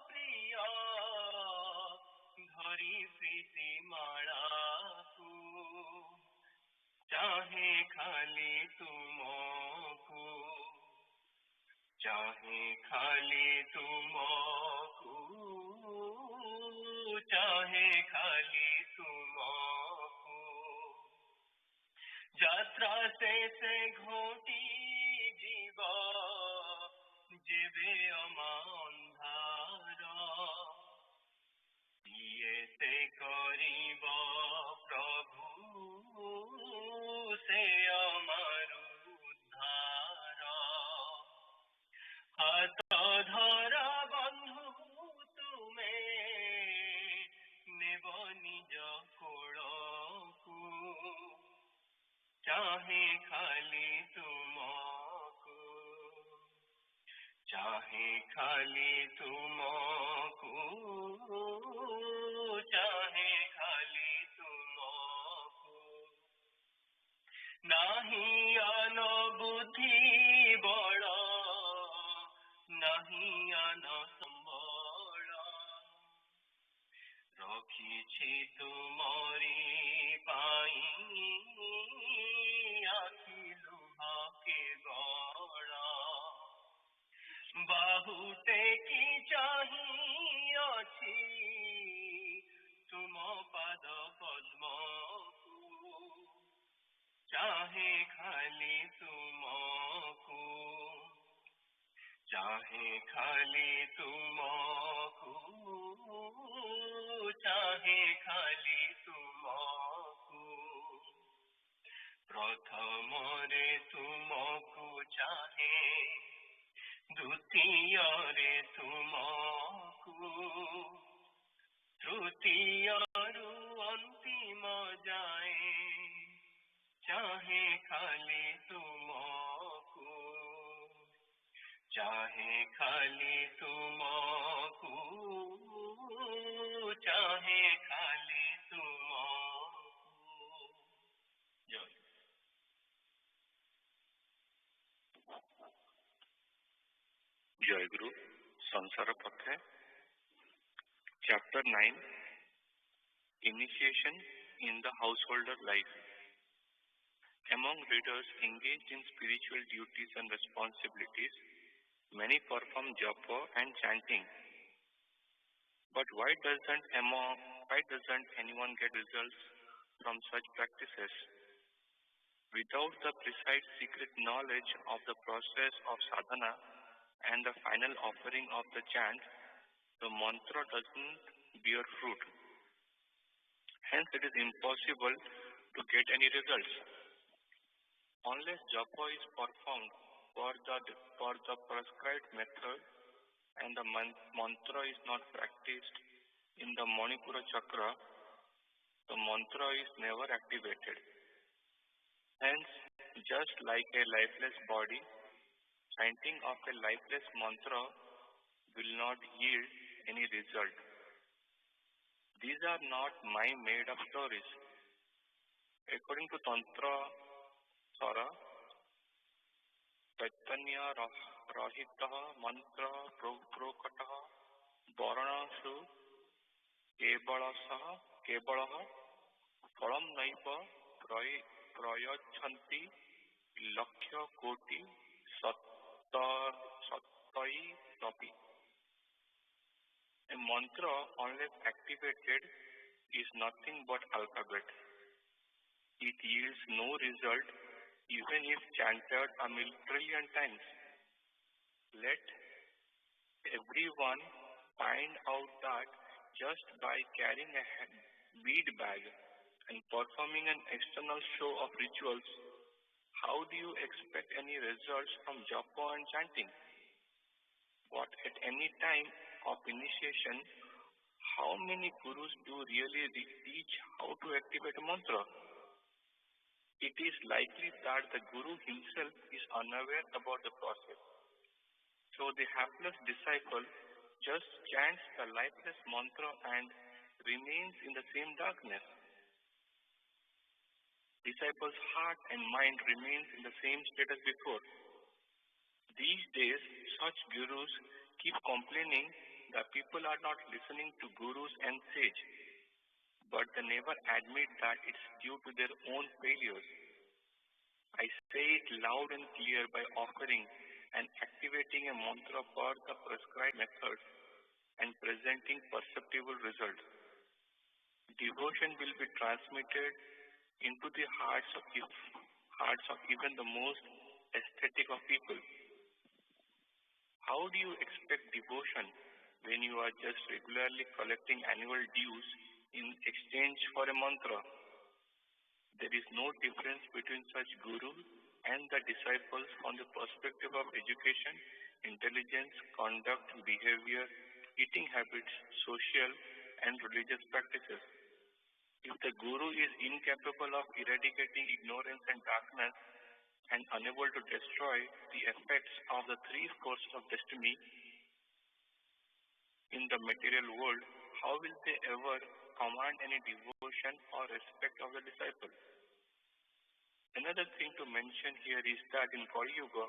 ପ୍ରିୟ ଧରି ପ୍ରୀତି ମାଳାକୁ, ଚାହେଁ ଖାଲି ତୁମକୁ, ଚାହେଁ ଖାଲି ତୁମକୁ, ଚାହେଁ ଖାଲି ତୁମକୁ। ଯାତ୍ରା ଶେଷେ ଘୋଟି ଯିବ ଯେବେ ଅମା ଅନ୍ଧାର, କିଏ ସେ खाली तुमको, चाहे खाली तुमको, चाहे खाली तुमको, नहीं अनुभूति बड़ा, नहीं अन संबल, रखिछि तुमरी पाई आखि लुहा के गड़ा, बाहुटे की चाही अछि तुम पद पद्म को, चाहे खाली तुमको, चाहे खाली तुमको, चाहे खाली तुमको, प्रथम रे तुमको चाहे, द्वितीय रे तुमको, तृतीय रु अंतिम जाए, चाहे खाली तुमको, चाहे खाली तुमको, चाहे खाली तुमको। जय जय गुरु। संसार पथे chapter 9 Initiation in the Householder Life. Among readers engaged in spiritual duties and responsibilities, many perform japa and chanting. But why doesn't anyone get results from such practices? Without the precise secret knowledge of the process of sadhana and the final offering of the chant, the mantra doesn't bear fruit. Hence, it is impossible to get any results. Unless japa is performed for the prescribed method and the mantra is not practiced in the Manipura chakra, the mantra is never activated. Hence, just like a lifeless body, chanting of a lifeless mantra will not yield any result. These are not my made-up stories. According to Tantra Sara, Chaitanya Rahita Mantra Prokata Varanashu Kebalaha Phalam Naipa Prayachanti Lakshya Koti Sattai Tapi. A mantra, unless activated, is nothing but alphabet. It yields no result even if chanted a trillion times. Let everyone find out that just by carrying a bead bag and performing an external show of rituals, how do you expect any results from japa and chanting? But at any time of initiation, how many gurus do really teach how to activate a mantra? It is likely that the guru himself is unaware about the process. So the hapless disciple just chants the lifeless mantra and remains in the same darkness. Disciple's heart and mind remains in the same state as before. These days, such gurus keep complaining that people are not listening to gurus and sage, but they never admit that it's due to their own failures. I say it loud and clear by offering and activating a mantra for the prescribed method and presenting perceptible results. Devotion will be transmitted into the hearts of even the most aesthetic of people. How do you expect devotion when you are just regularly collecting annual dues in exchange for a mantra? There is no difference between such gurus and the disciples from the perspective of education, intelligence, conduct, behavior, eating habits, social and religious practices. If the Guru is incapable of eradicating ignorance and darkness and unable to destroy the effects of the three forces of destiny in the material world, how will they ever command any devotion or respect of the disciple? Another thing to mention here is that in Kali Yuga,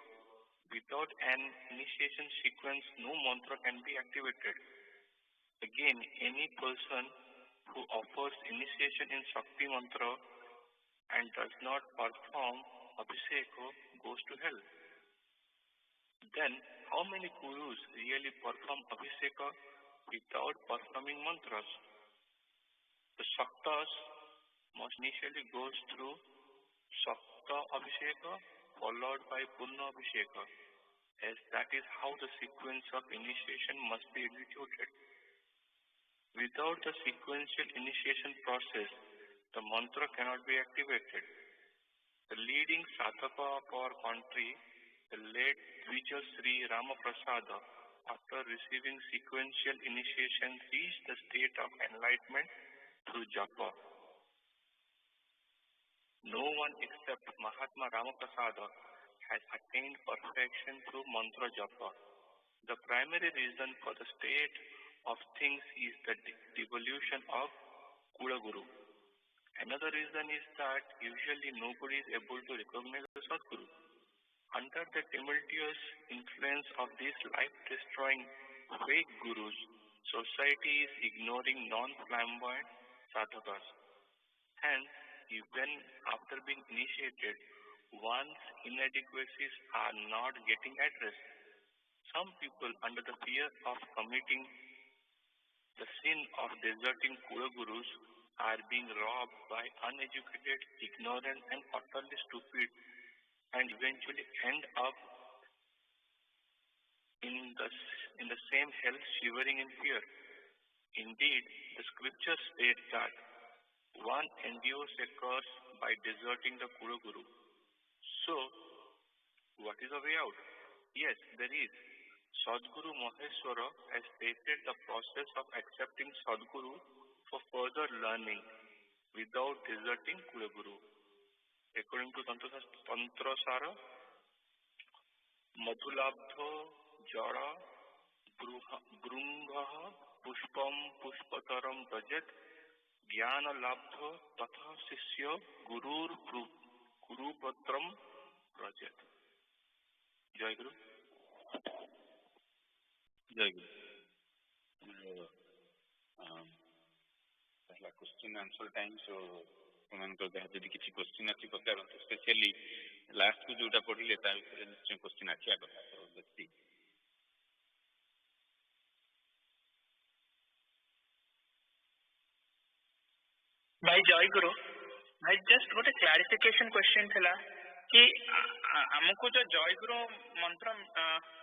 without an initiation sequence, no mantra can be activated. Again, any person who offers initiation in Shakti mantra and does not perform Abhisheka goes to hell. Then, how many gurus really perform Abhisheka without performing mantras? The Shaktas must initially go through Shakta Abhisheka followed by Purna Abhisheka, as that is how the sequence of initiation must be executed. Without the sequential initiation process, the mantra cannot be activated. The leading sadhaka of our country, the late Vijay Sri Ramaprasada, after receiving sequential initiation, reached the state of enlightenment through japa. No one except Mahatma Ramaprasada has attained perfection through mantra japa. The primary reason for the state of things is the devolution of Kula Guru. Another reason is that usually nobody is able to recognize the Sadguru. Under the tumultuous influence of these life-destroying fake gurus, society is ignoring non-flamboyant sadhakas. Hence, even after being initiated, one's inadequacies are not getting addressed. Some people, under the fear of committing the sin of deserting Kula Gurus, are being robbed by uneducated, ignorant, and utterly stupid, and eventually end up in the same hell, shivering in fear. Indeed, the scriptures state that one endures a curse by deserting the Kula Guru. So, what is the way out? Yes, there is. Sadguru Maheshwara has stated the process of accepting Sadguru for further learning without deserting Kula Guru. According to Tantra Sara, Madhulabdha Jara Brungha Pushpam Pushpataram Rajet Jnana Labdha Tatha Sisya Guru Patram Rajet. Jai Guru. Jai Guru. पहला question answer time so तुमको जहाँ जदि किसी question अच्छी पचारते specially last को जोटा पढ़िले ता विषय निश्चय क्वेश्चन आछिया कथा तो लेट्स सी भाई जय गुरु भाई जस्ट गोटे क्लारिफिकेशन क्वेश्चन थिला कि हमको जो जय गुरु मंत्र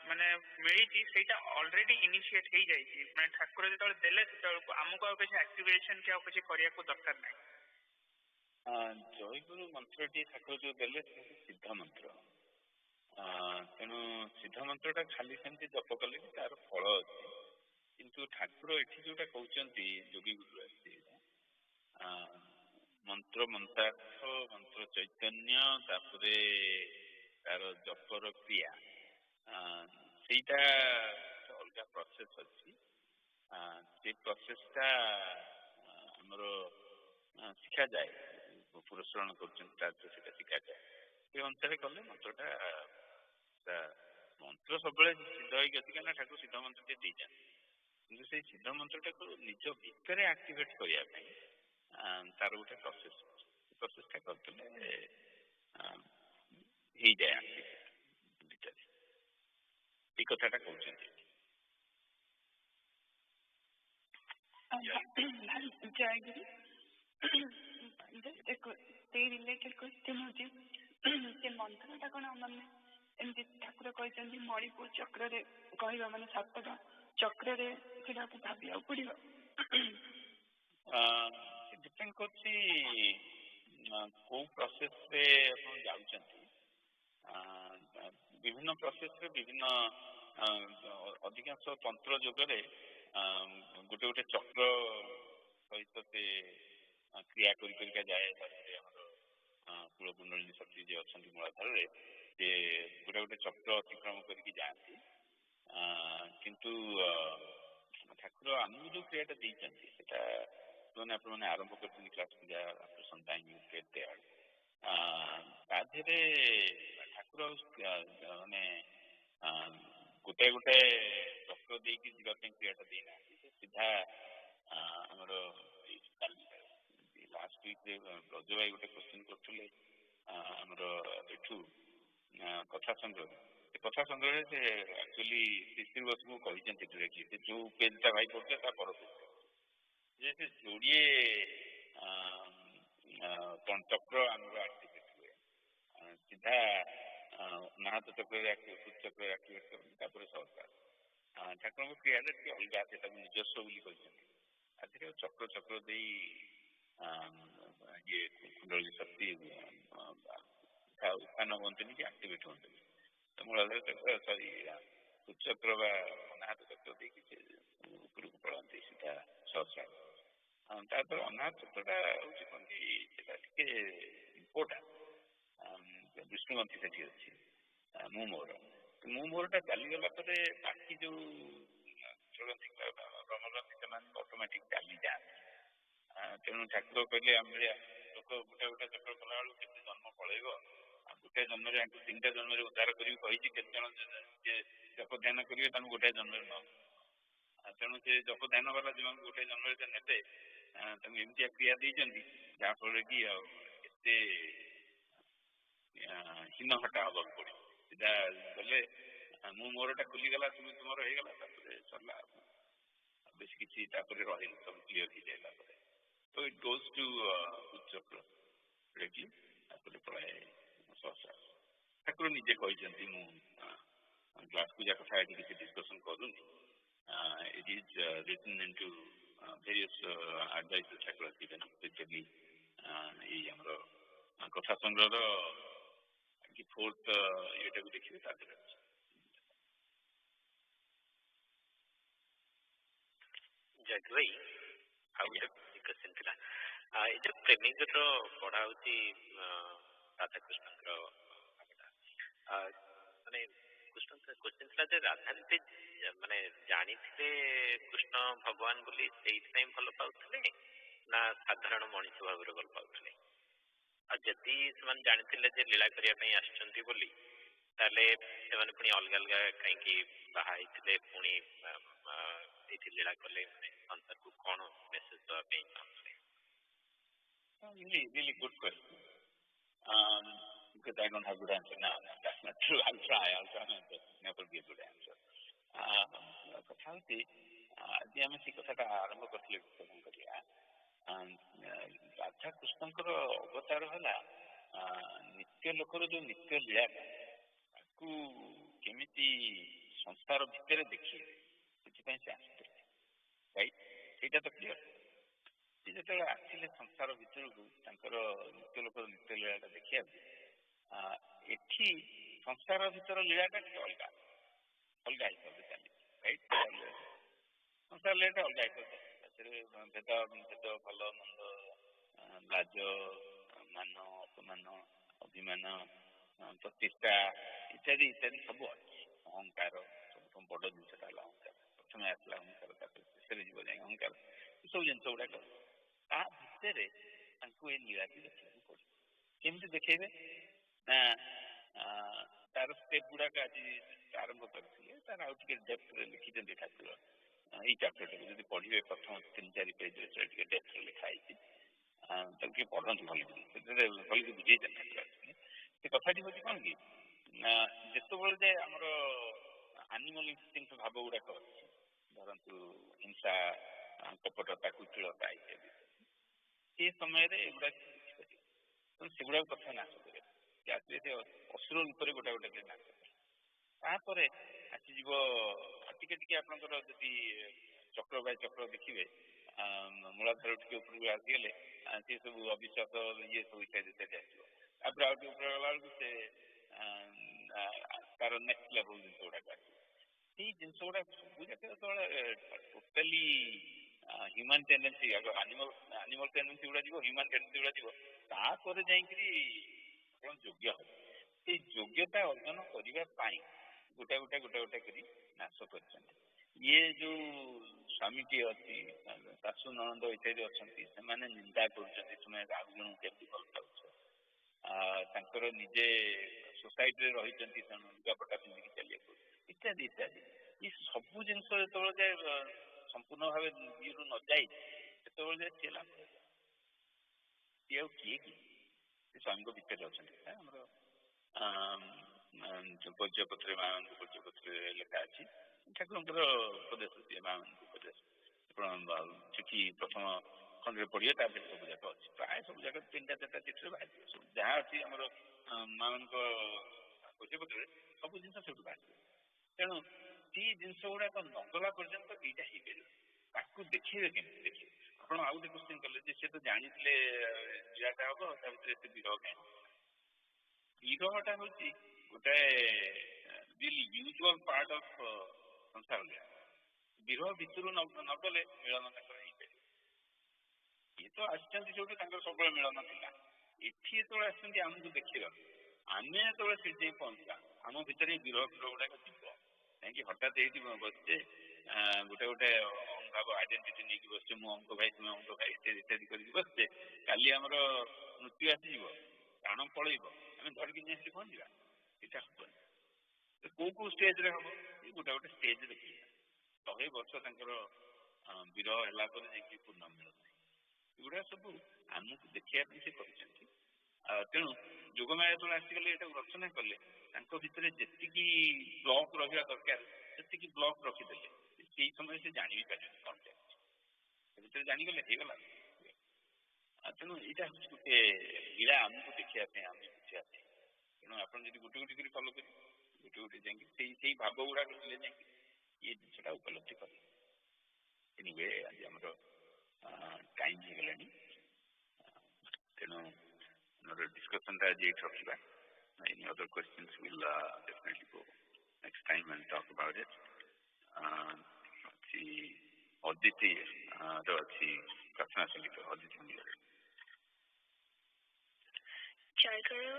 माने मिली सेटा ऑलरेडी इनिशिएट हो जाई माने ठाकुर जेतल देले सेतल हमको आ किछ एक्टिवेशन के आ किछ करिया को दरकार नै जय गुरु मंत्र टी ठाकुर जो देले सिद्ध मंत्र तेणु सिद्ध मंत्रटा खाली सेमती जप कले तार फल अछि किंतु ठाकुर एठी जोटा कहउचंती योगी गुरु अछि मंत्र मंत्रार्थ मंत्र चैतन्य तापरे तार जपर क्रिया सेटा अलग प्रोसेस अछि से प्रोसेसटा हमर शिक्षा जाए पुरस्करण करछन सेटा शिक्षा जाए से अनुसार कले मंत्रटा मंत्र सबले सिद्ध होई गति kana ठाकुर सिद्ध मंत्र के दी जान किंतु से सिद्ध मंत्रटा को निज भितरे एक्टिवेट करिया पई तार गोटे प्रोसेसटा करतले ही जाए एक्टिवेट ये कथाटा कहउछन जय गुरु just a related question होची से मंत्रटा कोन माने एमती ठाकुर कहचंदी मणिपुर चक्र रे कहबा माने सातटा चक्र रे सेटा को भाबिया पड़िबो डिपेंड करछि को प्रोसेस रे अपन जाउचंती विभिन्न प्रोसेस रे विभिन्न अधिकांश तंत्र जोगरे गोटे गोटे चक्र सहित से କ୍ରିୟା କରିକା ଯାଏ। ତାପରେ ଆମର କୂଳକୁଣ୍ଡଳିନୀ ଶକ୍ତି ଯିଏ ଅଛନ୍ତି ମୂଳାଧାରରେ ସେ ଗୋଟେ ଗୋଟେ ଚକ୍ର ଅତିକ୍ରମ କରିକି ଯାଆନ୍ତି। କିନ୍ତୁ ଠାକୁର ଆମକୁ ଯୋଉ କ୍ରିୟାଟା ଦେଇଛନ୍ତି ସେଟା ଯୋଉମାନେ ଆପଣମାନେ ଆରମ୍ଭ କରିଛନ୍ତି କ୍ଲାସ୍ ପୂଜା ତା ଦେହରେ ଠାକୁର ମାନେ ଗୋଟାଏ ଗୋଟାଏ ଚକ୍ର ଦେଇକି ଯିବା ପାଇଁ କ୍ରିୟାଟା ଦେଇନାହାନ୍ତି। ସେ ସିଧା ଆମର ଲାଷ୍ଟ ୱିକ୍ରେ ବ୍ରଜ ଭାଇ ଗୋଟେ କ୍ୱେଶ୍ଚିନ୍ କରୁଥିଲେ ଆମର ଏଠୁ କଥା ସଂଗ୍ରହ। ସେ କଥା ସଂଗ୍ରହରେ ସେ ଆକ୍ଚୁଆଲି ଶ୍ରୀ ବସୁଙ୍କୁ କହିଛନ୍ତି ଡିରେକ୍ଟଲି ସେ ଯୋଉ ପେଜ୍ଟା ଭାଇ କରୁଥିଲେ ତା ପର ପେଜ୍ ଯେ ସେ ଯୋଡ଼ିଏ ଚକ୍ର ଆମର ଆକ୍ଟିଭେଟ୍ ହୁଏ ସିଧା ନାହାତ ଚକ୍ରରେ ଚକ୍ରରେ ଆକ୍ଟିଭେଟ୍ କରନ୍ତି ତାପରେ ସରକାର ଠାକୁରଙ୍କ କ୍ରିୟାଟା ଟିକେ ଅଲଗା ସେଟାକୁ ନିଜସ୍ୱ ବୋଲି କହିଛନ୍ତି। ଆଜିରେ ଚକ୍ର ଚକ୍ର ଦେଇ ଇଏ କୁଣ୍ଡଳୀ ଶକ୍ତି ଉତ୍ଥାନ ହୁଅନ୍ତିନି କି ଆକ୍ଟିଭେଟ୍ ହୁଅନ୍ତିନି। ମୂଳାଧାର ଚକ୍ର ସରି ଉଚ୍ଚକ୍ର ବା ଅନାହତ ଚକ୍ର ଦେଇକି ସେ ଉପରକୁ ପଳାନ୍ତି ସିଧା ସହସ୍ରାର। ତାପରେ ଅନାହତ ଚକ୍ରଟା ହେଉଛି କ'ଣ କି ସେଟା ଟିକେ ଇମ୍ପୋର୍ଟାଣ୍ଟ। ବିଷ୍ଣୁମନ୍ତ୍ରୀ ସେଠି ଅଛି ମୁଁ ମୋରଟା ଚାଲିଗଲା ପରେ ବାକି ଯୋଉ ଚଳନ୍ତି ବ୍ରହ୍ମଗ୍ରନ୍ଥି ସେମାନେ ଅଟୋମେଟିକ୍ ଚାଲିଯାଆନ୍ତି। ତେଣୁ ଠାକୁର କହିଲେ ଆମ ଭଳିଆ ଲୋକ ଗୋଟେ ଗୋଟେ ଚକ୍ର କଲାବେଳକୁ କେତେ ଜନ୍ମ ପଳେଇବ। ଆଉ ଗୋଟେ ଜନ୍ମରେ ଆଙ୍କୁ 3ଟା ଜନ୍ମରେ ଉଦ୍ଧାର କରିବି କହିଛି। କେତେ ଜଣ ଯେ ଜପ ଧ୍ୟାନ କରିବେ ତାଙ୍କୁ ଗୋଟାଏ ଜନ୍ମରେ ନ ତେଣୁ ସେ ଜପ ଧ୍ୟାନ ବାଲା ଯେଉଁମାନଙ୍କୁ ଗୋଟାଏ ଜନ୍ମରେ ସେ ନେବେ ତାଙ୍କୁ ଏମିତିଆ କ୍ରିୟା ଦେଇଛନ୍ତି ଯାହାଫଳରେ କି ଆଉ କେତେ ହୀନହଟା ହବାକୁ ପଡ଼ିବ। ସିଧା ଗଲେ ମୁଁ ମୋରଟା ଖୋଲିଗଲା ତୁମେ ତୁମର ହେଇଗଲା ତାପରେ ସରିଲା ବେଶୀ କିଛି ତାପରେ ରହିଲେ ସବୁ କ୍ଲିୟର ହେଇଯାଇଲା ପରେ। ତ ଇଟ୍ ଗୋଜ୍ ଟୁ ଉଚ୍ଚକ୍ର ତାପରେ ପଳାଏ ସହସ୍ରାର। ଠାକୁର ନିଜେ କହିଛନ୍ତି ମୁଁ କ୍ଲାସ୍ ପୂଜା କଥା ଏଠି କିଛି ଡିସ୍କସନ୍ କରୁନି। It is written in to various advices ଠାକୁର given ସ୍ପେସିଆଲି ଏଇ ଆମର କଥା ସଂଗ୍ରହର କି 4th ଇଏଟାକୁ ଦେଖିବେ ତା ଦେହରେ ଅଛି। ଜୟନ୍ତ ଭାଇ ଆଉ ଗୋଟେ କ୍ୱେଶ୍ଚନ୍ ଥିଲା ଏ ଯୋଉ ପ୍ରେମିକର ପଢା ହଉଛି ରାଧାକୃଷ୍ଣଙ୍କର ମାନେ କ୍ୱେଶ୍ଚନ୍ ଥିଲା ଯେ ରାଧାନୀତି ମାନେ ଜାଣିଥିଲେ କୃଷ୍ଣ ଭଗବାନ ବୋଲି ସେଇଥିପାଇଁ ଭଲ ପାଉଥିଲେ ନା ସାଧାରଣ ମଣିଷ ଭାବରେ ଭଲ ପାଉଥିଲେ? ଆଉ ଯଦି ସେମାନେ ଜାଣିଥିଲେ ଯେ ଲୀଳା କରିବା ପାଇଁ ଆସିଛନ୍ତି ବୋଲି ତାହେଲେ ସେମାନେ ପୁଣି ଅଲଗା ଅଲଗା କାହିଁକି ବାହା ହେଇଥିଲେ ପୁଣି ଏଇଠି ଲୀଳା କଲେ ମାନେ ସଂସାରକୁ କ'ଣ ମେସେଜ ଦେବା ପାଇଁ ଚାହୁଁଥିଲେ? Really good question. Because I don't have good answer now. That's not true. I'll try my best. Never be a good answer. କଥା ହେଉଛି ଆଜି ଆମେ ସେ କଥାଟା ଆରମ୍ଭ କରିଥିଲେ ଡିସ୍କସନ୍ କରିବା। ରାଧାକୃଷ୍ଣଙ୍କର ଅବତାର ହେଲା ନିତ୍ୟ ଲୋକର ଯୋଉ ନିତ୍ୟ ଲୀଳାଟା ତାକୁ କେମିତି ସଂସାର ଭିତରେ ଦେଖିବେ ସେଥିପାଇଁ ସେ ଆସିଥିଲେ ରାଇଟ୍। ସେଇଟା ତ କ୍ଲିୟର। ସେ ଯେତେବେଳେ ଆସିଲେ ସଂସାର ଭିତରକୁ ତାଙ୍କର ନିତ୍ୟ ଲୋକର ନିତ୍ୟ ଲୀଳାଟା ଦେଖିବାକୁ ଏଠି ସଂସାର ଭିତର ଲୀଳାଟା ଟିକେ ଅଲଗା ହିସାବରେ ଚାଲିଛି ରାଇଟ୍। ସଂସାର ଲୀଳାଟା ଅଲଗା ହିସାବରେ ଚାଲିଛି। ସେଥିରେ ଭେଦ ଭଲ ମନ୍ଦ ଲାଜ ମାନ ଅପମାନ ଅଭିମାନ ପ୍ରତିଷ୍ଠା ଇତ୍ୟାଦି ଇତ୍ୟାଦି ସବୁ ଅଛି। ଅହଙ୍କାର ସବୁଠୁ ବଡ଼ ଜିନିଷଟା ହେଲା ଅହଙ୍କାର। ପ୍ରଥମେ ଆସିଲା ଅହଙ୍କାର ତାପରେ ଶେଷରେ ଯିବ ଯାଇ ଅହଙ୍କାର। ଏସବୁ ଜିନିଷ ଗୁଡ଼ାକ ତା ଭିତରେ ତାଙ୍କୁ ଏ ଲୀଳାଟି ଦେଖିବାକୁ ପଡ଼ିବ। କେମିତି ଦେଖେଇବେ ନା ତାର ଷ୍ଟେପ୍ ଗୁଡ଼ାକ ଆଜି ଆରମ୍ଭ କରିଥିଲେ ତାର ଆଉ ଟିକେ ଡେପ୍ଥରେ ଲେଖିଛନ୍ତି ଠାକୁର। ଏଇ ଚାପ୍ଟରଟାକୁ ଯଦି ପଢ଼ିବେ ପ୍ରଥମ 3-4 ପେଜ୍ରେ ସେଟା ଟିକେ ଡେପ୍ଥରେ ଲେଖା ହେଇଛି। ତାକୁ ଟିକେ ପଢ଼ନ୍ତୁ ଭଲକି। ସେଥିରେ ଭଲକି ବୁଝେଇଛନ୍ତି ଠାକୁର। ସେ କଥାଟି ହେଉଛି କ'ଣ କି ଯେତେବେଳେ ଯେ ଆମର ଆନିମଲ ଇନଷ୍ଟିଙ୍କ୍ଟ ଭାବ ଗୁଡ଼ାକ ଅଛି ଧରନ୍ତୁ ହିଂସା କପଟତା କୁଟିଳତା ଇତ୍ୟାଦି ସେ ସମୟରେ ଏଗୁଡ଼ାକ ବୁଝିପାରିବେ। ତେଣୁ ସେଗୁଡ଼ାକ କଥା ନାଶ କରିବେ। ଆସିଲେ ସେ ଅସୁର ରୂପରେ ଗୋଟେ ଗୋଟେ ନାଶ କରିବେ। ତାପରେ ଆସିଯିବ ଟିକେ ଟିକେ ଆପଣଙ୍କର ଯଦି ଚକ୍ର ବାଇ ଚକ୍ର ଦେଖିବେ ମୂଳାଧାର ଟିକେ ଉପରକୁ ଆସିଗଲେ ସେ ସବୁ ଅବିଶ୍ୱାସ ଇଏ ସବୁ ଇତ୍ୟାଦି ଆସିବ। ତାପରେ ଆଉ ଟିକେ ଉପରେ ଗଲା ବେଳକୁ ସେ ତାର ନେକ୍ସଟ ଲେଭେଲ ଜିନିଷ ଗୁଡ଼ାକ ଆସିବ। ସେଇ ଜିନିଷ ଗୁଡ଼ାକ ସବୁ ଯାକ ଯେତେବେଳେ totally human tendency animal tendency ଗୁଡ଼ା ଯିବ, ହ୍ୟୁମାନ୍ ଟେଣ୍ଡେନ୍ସି ଗୁଡ଼ା ଯିବ, ତାପରେ ଯାଇକିରି ଆପଣ ଯୋଗ୍ୟ ହେବ। ସେଇ ଯୋଗ୍ୟତା ଅର୍ଜନ କରିବା ପାଇଁ ଗୋଟା କରି ନାଶ କରିଛନ୍ତି। ଇଏ ଯୋଉ ସ୍ୱାମୀଟିଏ ଅଛି, ଶାଶୁ ନଣନ୍ଦ ଇତ୍ୟାଦି ଅଛନ୍ତି, ସେମାନେ ନିନ୍ଦା କରୁଛନ୍ତି ତୁମେ ଆଉ ଜଣଙ୍କୁ କେମିତି ଭଲ ପାଉଛ। ତାଙ୍କର ନିଜେ ସୋସାଇଟିରେ ରହିଛନ୍ତି, ତେଣୁ ଲୁଗାପଟା ପିନ୍ଧିକି ଚାଲିବାକୁ ଇତ୍ୟାଦି ଇତ୍ୟାଦି। ଏ ସବୁ ଜିନିଷ ଯେତେବେଳେ ଯାଏ ସମ୍ପୂର୍ଣ୍ଣ ଭାବେ ଇଏରୁ ନ ଯାଇ ସେତେବେଳେ ଯାଏ ସିଏ ଲାଭ ହେବ। ସିଏ ଆଉ କିଏ କି? ସେ ସ୍ୱାମୀଙ୍କ ଭିତରେ ଅଛନ୍ତି। ଆମର ପର୍ଯ୍ୟପତ୍ରରେ ମାଙ୍କ ପର୍ଯ୍ୟପତ୍ରରେ ଲେଖା ଅଛି, ଠାକୁରଙ୍କର ଉପଦେଶ ଦିଏ, ମାଙ୍କ ଉପଦେଶ। ଆପଣ ଚିଠି ପ୍ରଥମ ଖଣ୍ଡରେ ପଢ଼ିବେ, ତା ଭିତରେ ସବୁ ଯାକ ଅଛି। ପ୍ରାୟ ସବୁ ଯାକ 3ଟା 4ଟା ଚିଠିରେ ବାହାରିବ। ସବୁ ଯାହା ଅଛି ଆମର ମାଙ୍କ ପର୍ଯ୍ୟପତ୍ରରେ ସବୁ ଜିନିଷ ସେଠୁ ବାହାରିବ। ତେଣୁ ସେଇ ଜିନିଷ ଗୁଡ଼ାକ ନଗଲା ପର୍ଯ୍ୟନ୍ତ ଏଇଟା ହେଇପାରିବ। ତାକୁ ଦେଖେଇବେ କେମିତି? ଦେଖିବେ ଆପଣ ଆଉ ଗୋଟେ କ୍ୱେଶ୍ଚିନ୍ କଲେ ଯେ ସେ ତ ଜାଣିଥିଲେ ବିରାଟ ହବ, ତା ଭିତରେ ଏତେ ବିରହ କାହିଁ? ବିରହଟା ହେଉଛି ଗୋଟେ ୟୁଜୁଆଲ ପାର୍ଟ ଅଫ୍ ସଂସାର। ବିରହ ଭିତରୁ ନଗଲେ ମିଳନ ତାଙ୍କର ହେଇପାରିବ। ଇଏ ତ ଆସିଛନ୍ତି ଯୋଉଠି ତାଙ୍କର ସବୁବେଳେ ମିଳନ ଥିଲା। ଏଠି ଯେତେବେଳେ ଆସିଛନ୍ତି ଆମକୁ ଦେଖିବାକୁ, ଆମେ ଯେତେବେଳେ ସେଠି ଯାଇ ପହଞ୍ଚିବା, ଆମ ଭିତରେ ବିରହ ଗୁଡ଼ାକ ଯିବ। କାହିଁକି ହଠାତ୍ ଏଇଠି ବସିଛେ, ଗୋଟେ ଭାବ ଆଇଡେଣ୍ଟିଟି ନେଇକି ବସିଛେ, ମୁଁ ଅଙ୍କ ଭାଇ ତୁମେ ଅଙ୍କ ଭାଇ ଇତ୍ୟାଦି କରିକି ବସିଛେ। କାଲି ଆମର ମୃତ୍ୟୁ ଆସିଯିବ, ପ୍ରାଣ ପଳେଇବ, ଆମେ ଧରିକି ନେଇ ଆସିକି ପହଞ୍ଚିବା? ଏଇଟା ହବନି। କୋଉ ଷ୍ଟେଜରେ ହବ? ଗୋଟେ ଷ୍ଟେଜ ଦେଖିବା। 100 ବର୍ଷ ତାଙ୍କର ବିରହ ହେଲା ପରେ ଯାଇକି ପୂର୍ଣ୍ଣ ମିଳନ। ଏଗୁଡ଼ା ସବୁ ଆମକୁ ଦେଖିବା ପାଇଁ ସେ କରିଛନ୍ତି। ତେଣୁ ଯୋଗମାୟା ଯେତେବେଳେ ଆସିଗଲେ, ଏଟାକୁ ରଚନା କଲେ, ତାଙ୍କ ଭିତରେ ଯେତିକି ବ୍ଲକ୍ ରହିବା ଦରକାର ସେତିକି ବ୍ଲକ୍ ରଖିଦେଲେ। ସେଇ ସମୟରେ ସେ ଜାଣି ବି ପାରିବେନି କ'ଣ ଚାଲିଛି, ସେ ଭିତରେ ଜାଣିଗଲେ ହେଇଗଲା। ତେଣୁ ଏଇଟା ହେଉଛି ଗୋଟେ ଲୀଳା ଆମକୁ ଦେଖିବା ପାଇଁ, ଆମେ ବୁଝିବା ପାଇଁ। ତେଣୁ ଆପଣ ଯଦି ଗୋଟେ କରି ଫଲୋ କରିବେ, ଗୋଟେ ଯାଇକି ସେଇ ଭାବ ଗୁଡ଼ାକ ଥିଲେ ଯାଇକି ଇଏ ଜିନିଷଟା ଉପଲବ୍ଧି କରେ। ଏନିୱେ ଆଜି ଆମର ଟାଇମ୍ ହେଇଗଲାଣି, ତେଣୁ ଆମର ଡିସ୍କସନ୍ଟା ଆଜି ଏଇଠି ରଖିବା। Any other questions we'll definitely go next time and talk about it. Aditi ର ଅଛି ପ୍ରାର୍ଥନା ସଙ୍ଗୀତ, ଅଦିତି ମନ୍ଦିର। ଜୟଗୁରୁ।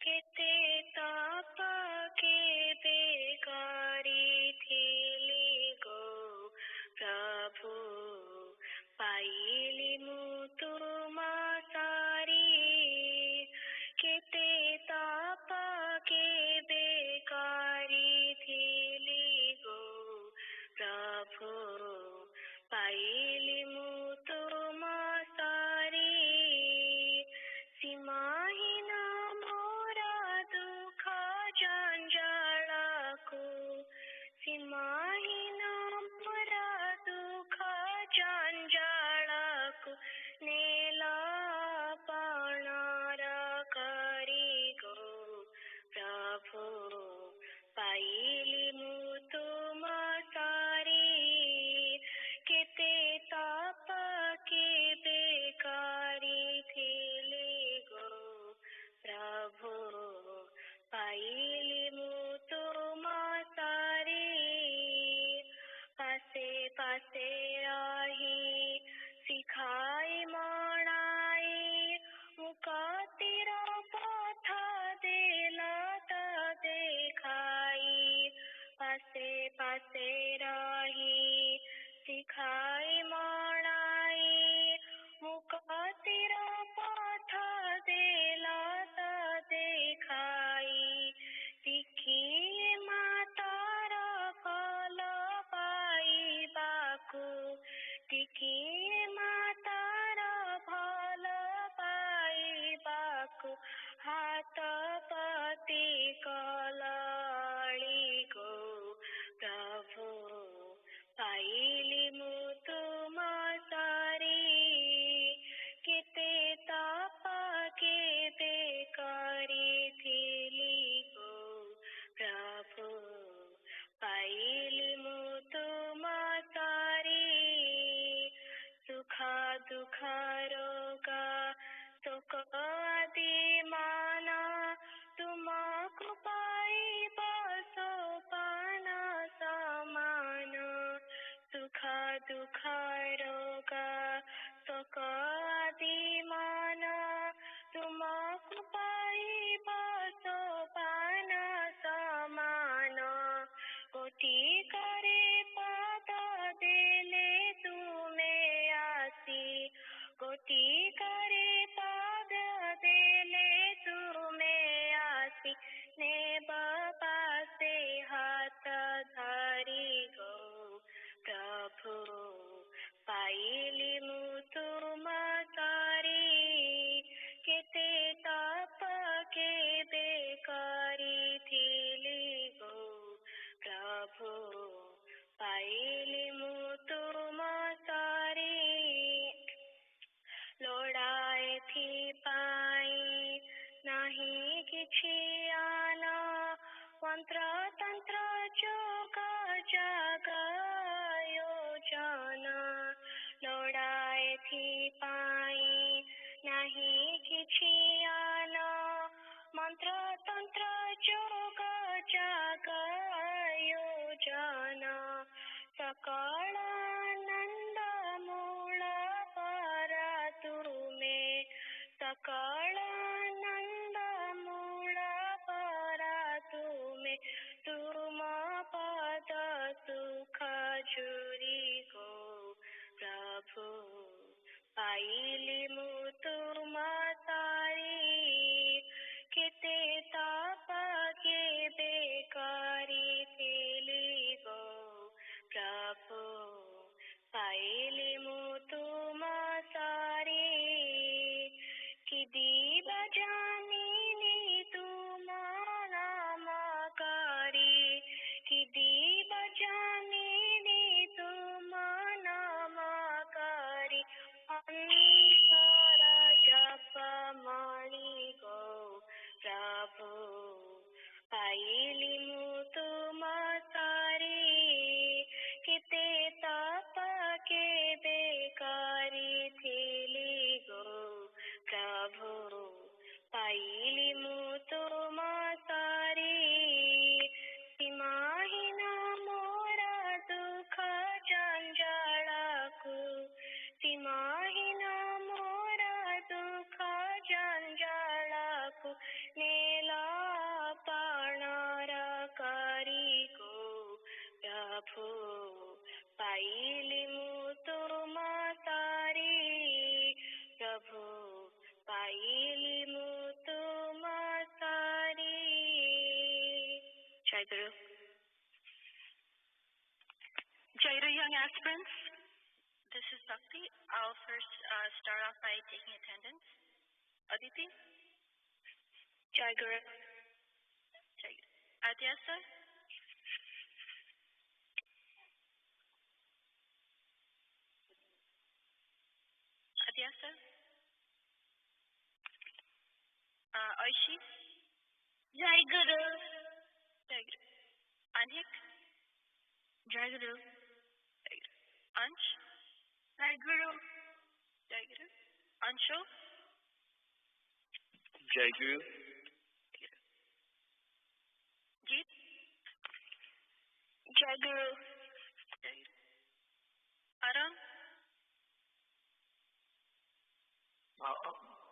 କେତେ ତାପ କେବେ କରିଥିଲି ଗୋ ପ୍ରଭୁ, ପାଇଲି ମୁଁ ତୁମ ସାରି। କେତେ ତାପ କେବେ କରିଥିଲି ଗୋ ପ୍ରଭୁ, ପାଇଲି ମୁଁ ତୁମ ସାରି। ସୀମାହୀନ ମୋର ଦୁଃଖ ଜଞ୍ଜାଳକୁ, ସୀମାହୀନ ମୋର ଦୁଃଖ ଜଞ୍ଜାଳକୁ ନେଲ ପଣର କରି ଗୋ ପ୍ରଭୁ, ପାଇଲି ମୁଁ ତୁମ ସାରି। କେତେ ତାପ କେବେ କରିଥିଲି ଗୋ ପ୍ରଭୁ, ପାଇଲି ମୁଁ ତୁମ ସାରି। ପାଶେ ପାଶେ ରହି ଶିଖାଇ ମଣାଇ, ମୁକ୍ତିର ପଥ ଦେଲ ତ ଦେଖାଇ। ପାଶେ ପାଶେ ରହି ଶିଖାଇ ମଣାଇ, ମୁକ୍ତିର ପଥ ଦେଲ ତ ଦେଖାଇ। ଟିକିଏ ମାତାର ଫଳ ପାଇବାକୁ, ଟିକିଏ ମାତାର ଭଲ ପାଇବାକୁ, ହାତ ପତି କଲଳି ଗୋ ପ୍ରଭୁ, ପାଇଲି ମୁଁ ତୁମ ସାରି। କେତେ ତାପ କେବେ କରିଥିଲି ଗୋ ପ୍ରଭୁ, ପାଇଲି ମୁଁ ତୁମ ସାରି। ସୁଖ ଦୁଃଖ ରୋଗ ଶୋକ ଆଦି ମାନ, ତୁମକୁ ପାଇ आसी ने बाबा से हाथ धरी गो प्रभु पाइली मु तुम तारी केते ताप के बेकारी थिली गो प्रभु पाइली मु तुम तारी लोड़ाए थी पाई नहीं किछि आना मंत्र तंत्र जोग जग योजना लोड़ाए थी पाई नहीं किछि आना मंत्र तंत्र जोग जग योजना सकलानंद मूल पर तुमे सकलानंद मूल पर तुमे तुम पद सुख जुरी गो प्रभु पाइली मु तुम तारी केते ताप के बेकारी थिली गो प्रभु पाइली मु तुम तारी कि दीव जानिनी तुम नामकारी कि दीव जानिनी तुम नामकारी अंतर जप मणि गो प्रभु पाइली मु तुम तारी केते ताप के बेकारी थिली गो प्रभु पाइली मु तुम तारी सीमाहीन मोर दुख जंजाल को सीमाहीन मोर दुख जंजाल को नेला पाणर करी गो प्रभु पाइली मु तुम तारी प्रभु पाइली मु तुम तारी Jai Guru. Jai Guru, young aspirants. This is Bhakti. I'll first start off by taking attendance. Aditi. Jai Guru. Jai Guru. Adyasa. Adyasa. Aishi. Jai Guru. Jai Guru. Anhik. Jai Guru. Jai Guru. Ansh. Jai Guru. Jai Guru. Anshu. Jai Guru. Jeet. Jai Guru. Jai Guru. Arun.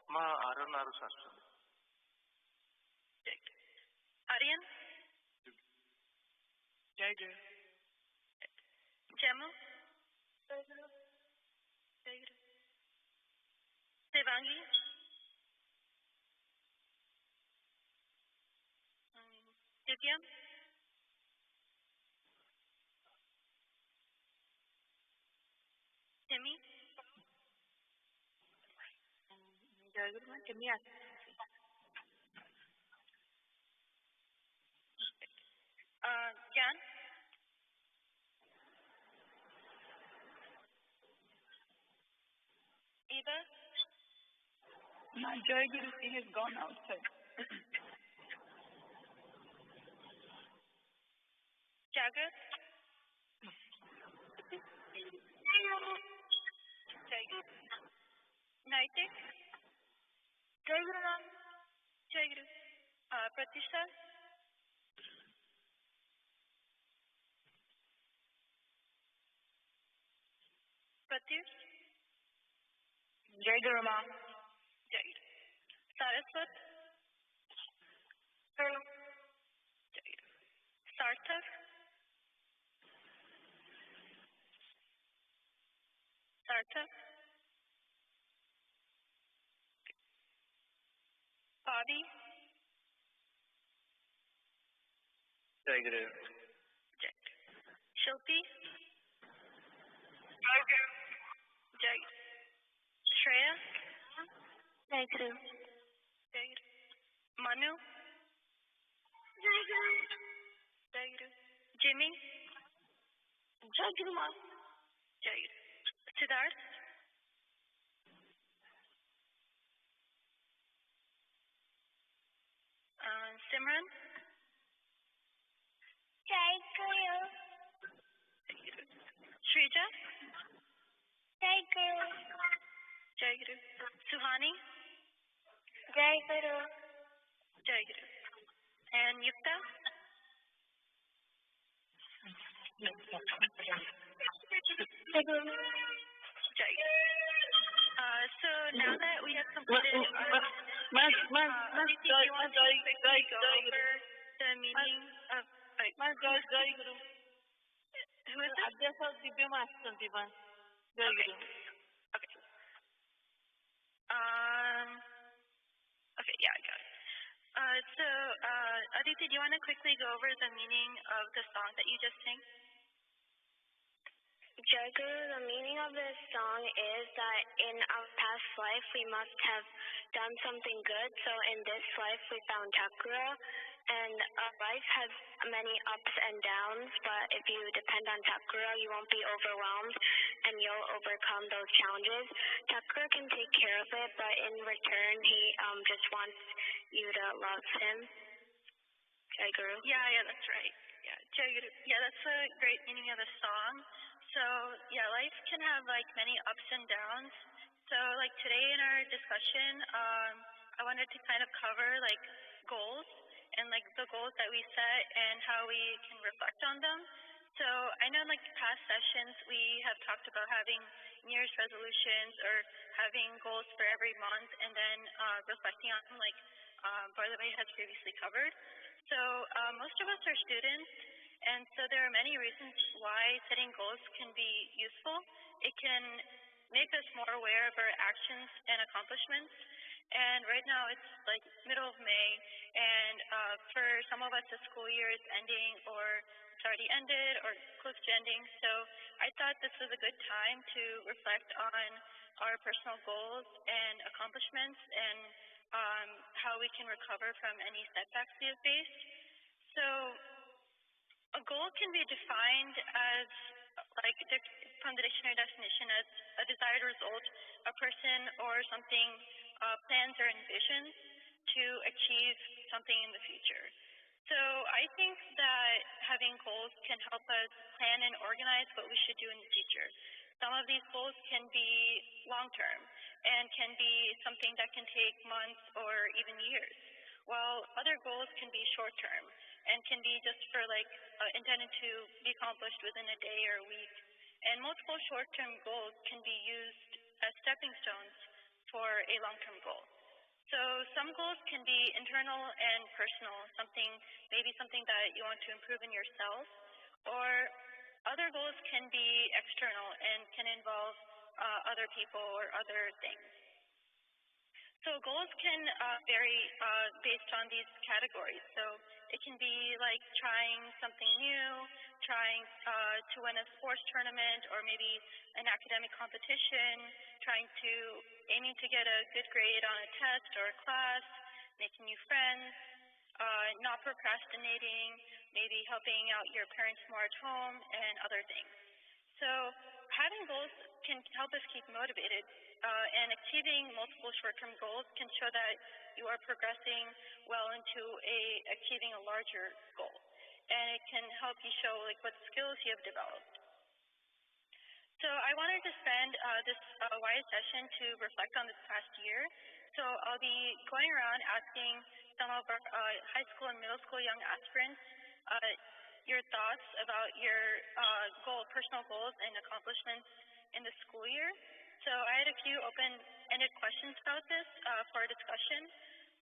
Ma Arun Aru Shastra. Jai Guru. Aryan. Jai Guru. Jamu. Jai Guru. Jai Guru. Devangi. Divyam. Timmy. Jai Guru. Timmy. Jan. Eva. Jai Guru, he has gone outside. Jagat. Jai Guru. Naitik. Jai Guru Ram. Jai Guru. Pratishtha. Pratyush. Jai Guru Ma. Jai Guru. Saraswat. Hello. Jai Guru. Sarthak. Sarthak. Bobby. Jai Guru. Jai. Shilpi? Jai Guru. Jai. Shreya? Jai Guru. Jai Guru. Manu? Jai Guru. Jai Guru. Jimmy? Jai Guru Ma. Jai Guru. Siddharth? Simran? Jai Guru. Jai Guru. Shrija? Jai Guru. Jai Guru. Suhani? Jai Guru. Jai Guru. And Yukta? Jai Guru. Jai Guru. So now that we have completed our Aditi, do you want to quickly go over the meaning of Jai Guru? Who is it? Okay. Okay. Okay, yeah, I got it. So, Aditi, do you want to quickly go over the meaning of the song that you just sang? Jai Guru, the meaning of this song is that in our past life we must have done something good. So in this life we found Chakra, and our life has many ups and downs, but if you depend on Chakra, you won't be overwhelmed and you'll overcome those challenges. Chakra can take care of it, but in return he just wants you to love him. Jai Guru. Yeah, that's right. Yeah, Jai Guru. Yeah, that's a great meaning of the song. So, yeah, life can have, like, many ups and downs. So, like, today in our discussion, I wanted to kind of cover, like, goals and, like, the goals that we set and how we can reflect on them. So, I know in, like, past sessions, we have talked about having New Year's resolutions or having goals for every month and then reflecting on them, like Barthelme has previously covered. So, most of us are students, and so there are many reasons why setting goals can be useful. It can make us more aware of our actions and accomplishments. And right now it's like middle of May, and for some of us the school year is ending or it's already ended or close to ending. So I thought this was a good time to reflect on our personal goals and accomplishments and how we can recover from any setbacks we have faced. So a goal can be defined as, like, from the dictionary definition, as a desired result a person or something plans or envisions to achieve something in the future. So I think that having goals can help us plan and organize what we should do in the future. Some of these goals can be long-term and can be something that can take months or even years, while other goals can be short-term and can be just for, like, intended to be accomplished within a day or a week. And multiple short-term goals can be used as stepping stones for a long-term goal. So some goals can be internal and personal, maybe something that you want to improve in yourself, or other goals can be external and can involve other people or other things. So goals can vary based on these categories. So it can be like trying something new, trying to win a sports tournament or maybe an academic competition, aiming to get a good grade on a test or a class, making new friends, not procrastinating, maybe helping out your parents more at home, and other things. So having goals can help us keep motivated, and achieving multiple short-term goals can show that you are progressing well into achieving a larger goal. And it can help you show, like, what skills you have developed. So I wanted to spend this YA session to reflect on this past year. So I'll be going around asking some of our high school and middle school young aspirants your thoughts about your personal goals and accomplishments in the school year. So I had a few open-ended questions about this for a discussion.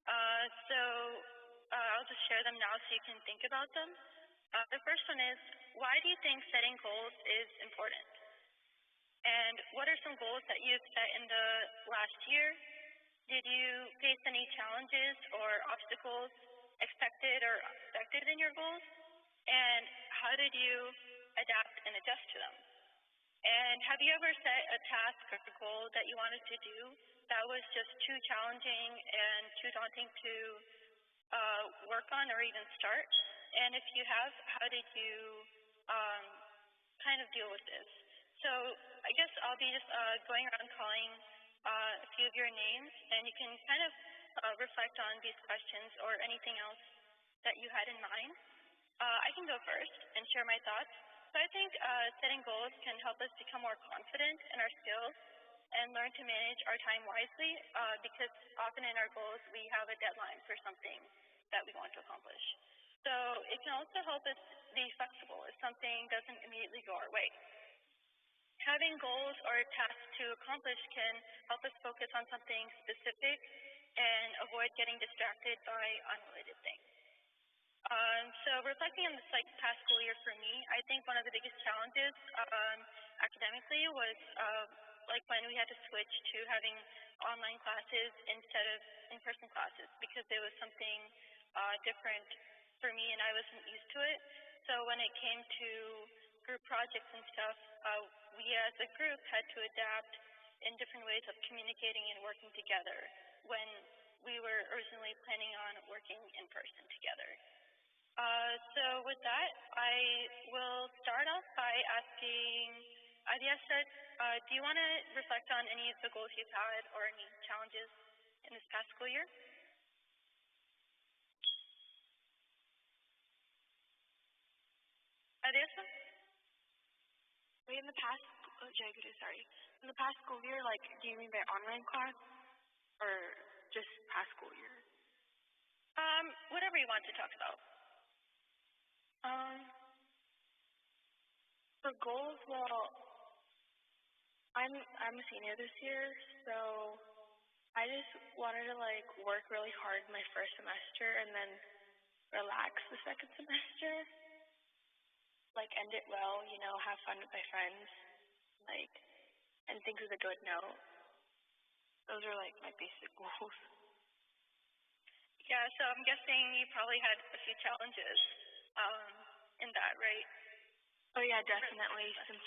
I'll just share them now so you can think about them. The first one is, why do you think setting goals is important? And what are some goals that you've set in the last year? Did you face any challenges or obstacles expected or unexpected in your goals? And how did you adapt and adjust to them? And have you ever set a task or a goal that you wanted to do that was just too challenging and too daunting to work on or even start? And if you have, how did you kind of deal with this? So I guess I'll be just going around calling a few of your names, and you can kind of reflect on these questions or anything else that you had in mind. I can go first and share my thoughts. So I think setting goals can help us become more confident in our skills and learn to manage our time wisely because often in our goals we have a deadline for something that we want to accomplish. So it can also help us be flexible if something doesn't immediately go our way. Having goals or tasks to accomplish can help us focus on something specific and avoid getting distracted by unrelated things. So reflecting on this past school year for me, I think one of the biggest challenges academically was when we had to switch to having online classes instead of in-person classes because it was something different for me and I wasn't used to it. So when it came to group projects and stuff, we as a group had to adapt in different ways of communicating and working together when we were originally planning on working in person together. So with that, I will start off by asking Adyasa, do you want to reflect on any of the goals you've had or any challenges in this past school year? Adyasa? Wait, in the past, in the past school year, do you mean by online class or just past school year? Whatever you want to talk about. For goals, well, I'm a senior this year, so I just wanted to work really hard my first semester and then relax the second semester. End it well, have fun with my friends, and things with a good note. Those are my basic goals. Yeah, so I'm guessing you probably had a few challenges in that, right? Oh yeah, definitely. Since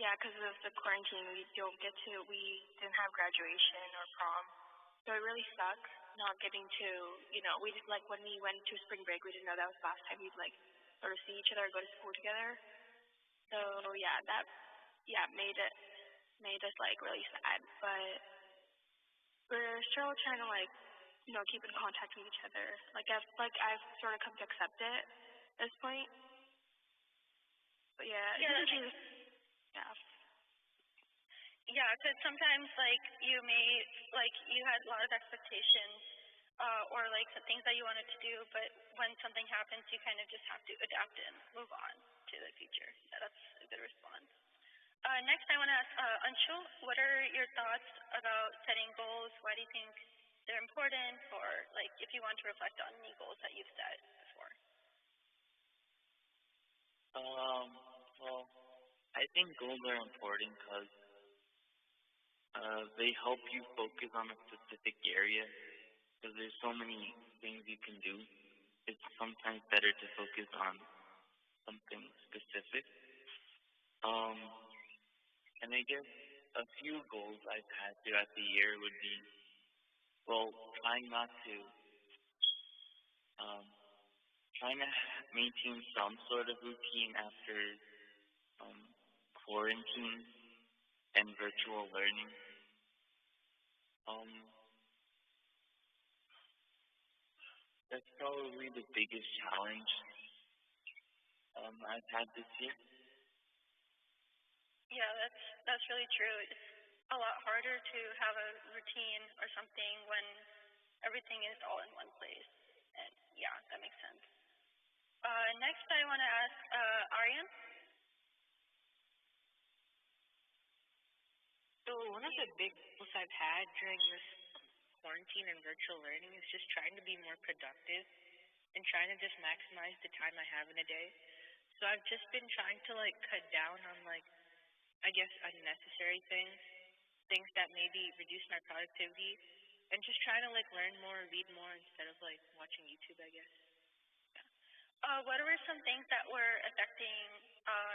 because of the quarantine, we didn't have graduation or prom, so it really sucks not getting to, we did when we went to spring break, we didn't know that was the last time we'd sort of see each other or go to school together. So yeah, that made us really sad, but we're still trying to keep in contact with each other. I've sort of come to accept it at this point. But yeah. Yeah, because sometimes you may you had a lot of expectations or some things that you wanted to do, but when something happens, you kind of just have to adapt and move on to the future. Yeah, that's a good response. Next, I want to ask Anshul, what are your thoughts about setting goals? Why do you think they're important? Or if you want to reflect on any goals that you've set before. Well, I think goals are important because they help you focus on a specific area. Because there's so many things you can do, it's sometimes better to focus on something specific. And I guess a few goals I've had throughout the year would be, trying to maintain some sort of routine after quarantine and virtual learning. That's probably the biggest challenge I've had this year. Yeah, that's really true. It's a lot harder to have a routine or something when everything is all in one place. And yeah, that makes sense. Next, I want to ask Aryan. So one of the big goals I've had during this quarantine and virtual learning is just trying to be more productive and trying to just maximize the time I have in a day. So I've just been trying to cut down on unnecessary things that maybe reduce my productivity, and just trying to learn more, read more instead of watching YouTube, I guess. What were some things that were affecting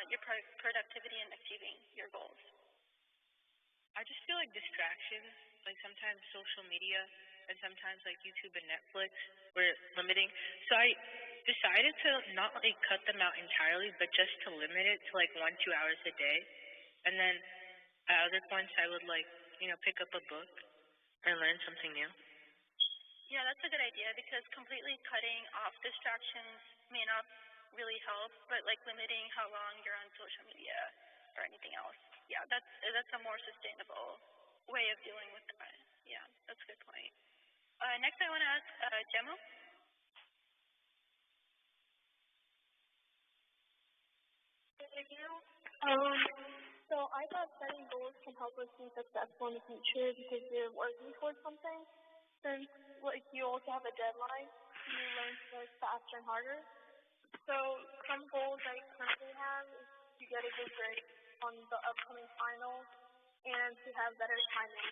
your productivity and achieving your goals? I just feel like distractions, like sometimes social media and sometimes like YouTube and Netflix were limiting. So I decided to not like cut them out entirely, but just to limit it to like 1-2 hours a day. And then at other points I would like, pick up a book or learn something new. Yeah, that's a good idea because completely cutting off distractions may not really help, but like limiting how long you're on social media or anything else. Yeah, that's a more sustainable way of dealing with that. Yeah, that's a good point. Next, I want to ask Jemo. Thank you. So I thought setting goals can help us be successful in the future because you're working towards something. Since you also have a deadline, you learn to work faster and harder. So some goals I currently have is to get a good grade on the upcoming finals and to have better time in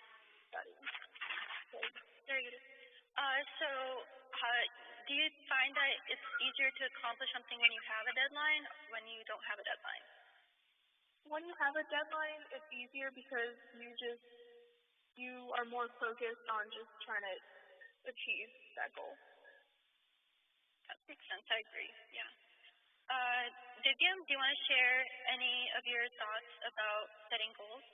studying. Okay. Very good. Do you find that it's easier to accomplish something when you have a deadline or when you don't have a deadline? When you have a deadline, it's easier because you are more focused on just trying to achieve that goal. That makes sense. I agree. Yeah. Divyam, do you want to share any of your thoughts about setting goals?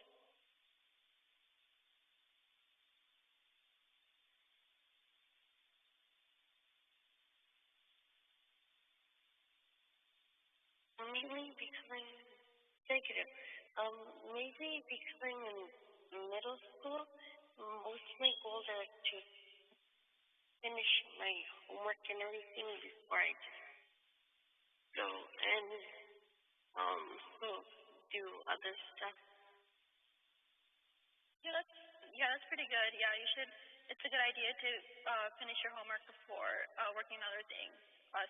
Mainly becoming in middle school, most of my goals are to finish my homework and everything before I just go and do other stuff. Yeah, that's pretty good. Yeah, you should. It's a good idea to finish your homework before working on other things,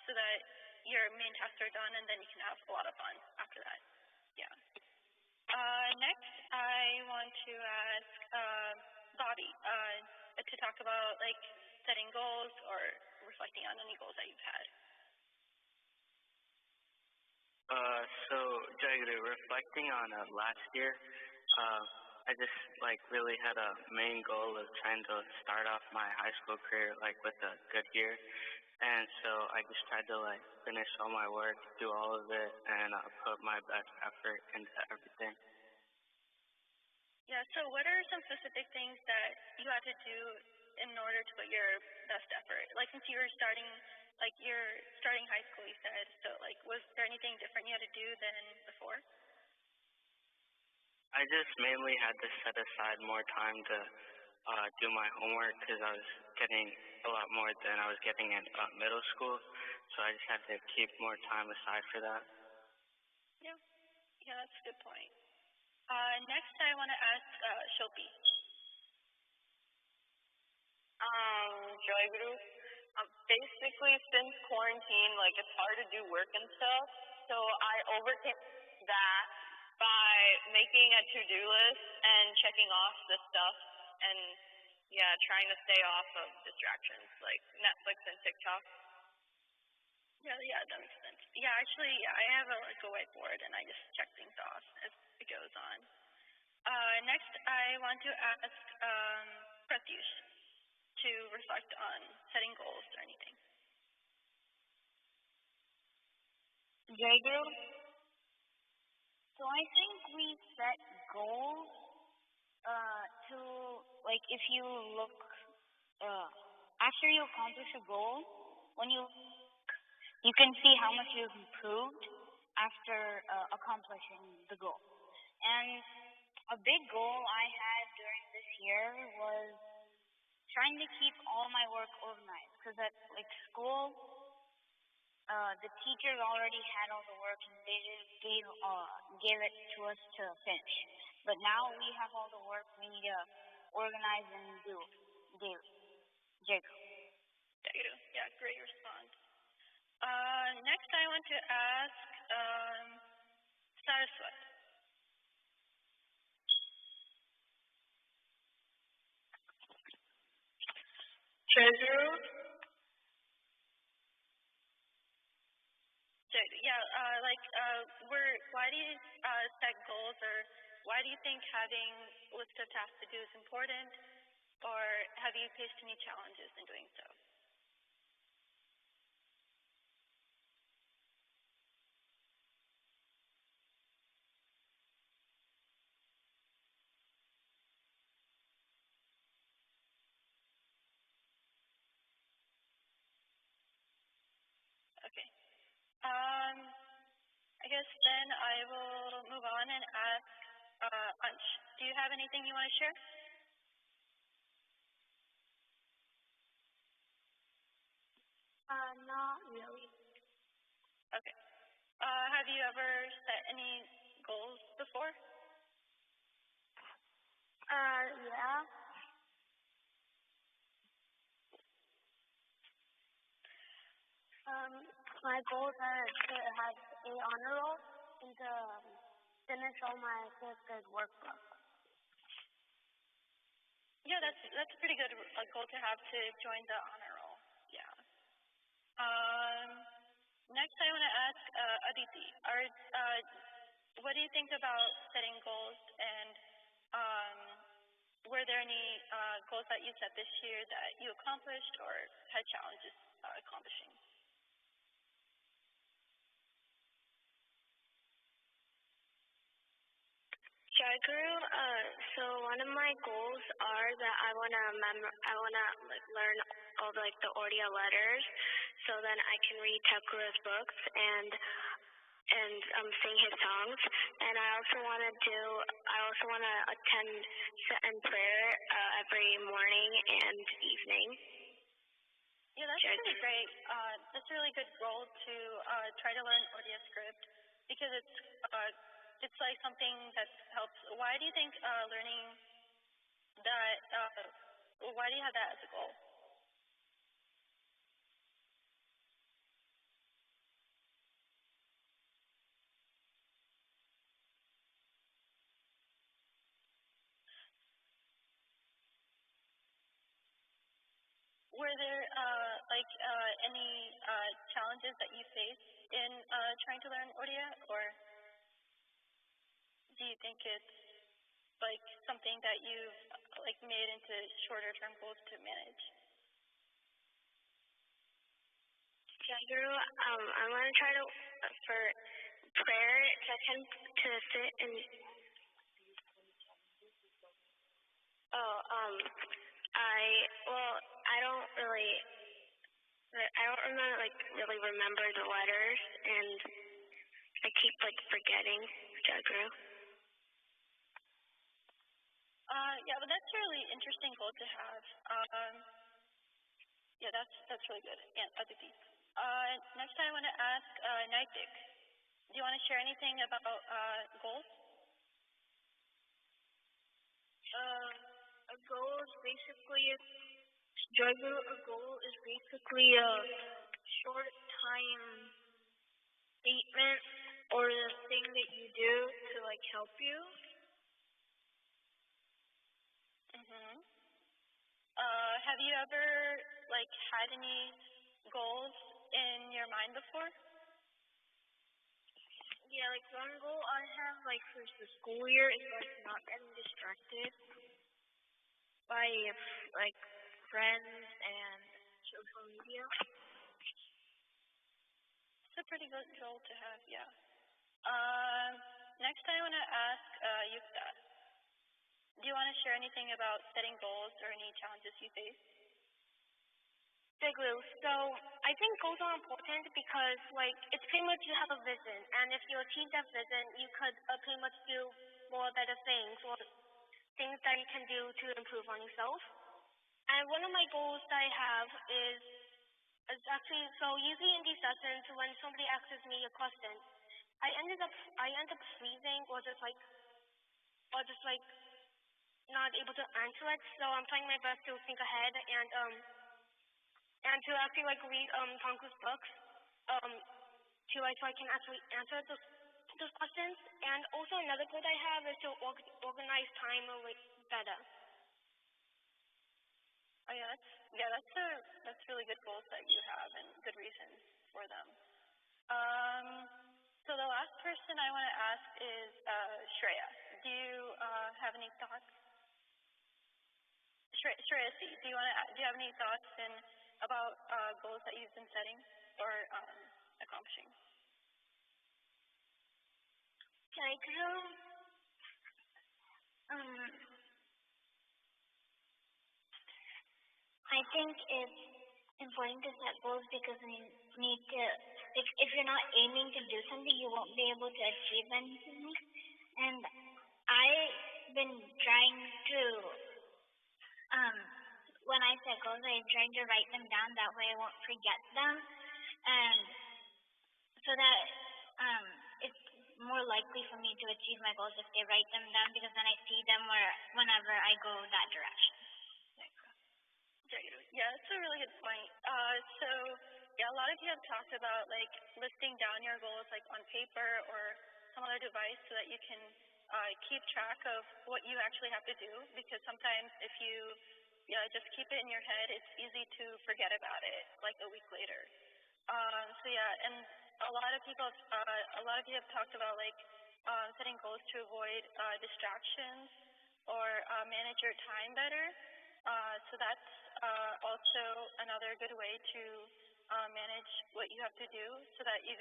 so that your main tasks are done, and then you can have a lot of fun after that. Yeah. Next, I want to ask Bobby to talk about like setting goals or reflecting on any goals that you've had. So Jagru, reflecting on last year, I just really had a main goal of trying to start off my high school career with a good year, and so I just tried to finish all my work, do all of it, and put my best effort into everything. Yeah. So, what are some specific things that you had to do in order to put your best effort? Since you're starting high school, you said. So, was there anything different you had to do than before? I just mainly had to set aside more time to do my homework because I was getting a lot more than I was getting in middle school. So I just had to keep more time aside for that. Yeah, that's a good point. Next, I want to ask Shopi. Joy Guru. Basically, since quarantine, it's hard to do work and stuff. So I overcame that by making a to-do list and checking off the stuff and trying to stay off of distractions like Netflix and TikTok. Yeah, that makes sense. Yeah, actually, I have a whiteboard and I just check things off as it goes on. Next, I want to ask Pratyush to reflect on setting goals or anything. Jai Guru. So I think we set goals to if you look after you accomplish a goal, when you can see how much you've improved after accomplishing the goal. And a big goal I had during this year was trying to keep all my work organized because at school, the teachers already had all the work and they just gave it to us to finish. But now we have all the work we need to organize and do daily. Jacob. Yeah, great response. Next, I want to ask Saraswati. Treasure. good. Yeah, why do you set goals, or why do you think having a list of tasks to do is important, or have you faced any challenges in doing so? Okay. I guess then I will move on and ask Ansh, do you have anything you want to share? Not really. Okay. Have you ever set any goals before? Yeah. My goals are to have a honor roll and to finish all my fifth grade workbook. Yeah, that's a pretty good goal to have, to join the honor roll. Yeah. Next, I want to ask Aditi. What do you think about setting goals, and were there any goals that you set this year that you accomplished or had challenges accomplishing? Jai Guru, so one of my goals are that I wanna learn all the Odia letters, so then I can read Thakura's books and sing his songs. And I also wanna attend sit and prayer every morning and evening. Yeah, that's really great. That's a really good goal to try to learn Odia script, because it's like something that helps. Why do you think learning that, why do you have that as a goal? Were there any challenges that you faced in trying to learn Odia, or do you think it's something that you've made into shorter term goals to manage? Jai Guru, I want to try to for prayer to sit and I don't remember the letters, and I keep forgetting, Jai Guru. Yeah, but that's a really interesting goal to have. Yeah, that's really good. And Aditi. Next I want to ask Naitik. Do you want to share anything about goals? A goal is basically a short time statement or the thing that you do to help you. Mhm. Have you ever had any goals in your mind before? Yeah, one goal I have for the school year is not getting distracted by friends and social media. It's a pretty good goal to have, yeah. Next I want to ask Yukta. Do you want to share anything about setting goals or any challenges you face? So I think goals are important because it's pretty much you have a vision, and if you achieve that vision, you could pretty much do more better things or things that you can do to improve on yourself. And one of my goals that I have is actually, so usually in these sessions when somebody asks me a question, I end up freezing or just not able to answer it. So I'm trying my best to think ahead and to actually read Tonku's books so I can actually answer those questions. And also another goal I have is to organize time better. Oh yeah, that's really good goals that you have and good reasons for them. So the last person I want to ask is Shreya. Do you have any thoughts? Shreya, do you have any thoughts about goals that you've been setting or accomplishing? Jai Guru, I think it's important to set goals because we need to, if you're not aiming to do something, you won't be able to achieve anything. And I've been trying to, when I set goals, I'm trying to write them down, that way I won't forget them. And so that it's more likely for me to achieve my goals if they write them down, because then I see them whenever I go that direction. Yeah, that's a really good point. So yeah, a lot of you have talked about like listing down your goals like on paper or some other device so that you can keep track of what you actually have to do, because sometimes if you just keep it in your head, it's easy to forget about it like a week later. So yeah, and a lot of you have talked about like setting goals to avoid distractions or manage your time better. So that's also another good way to manage what you have to do, so that you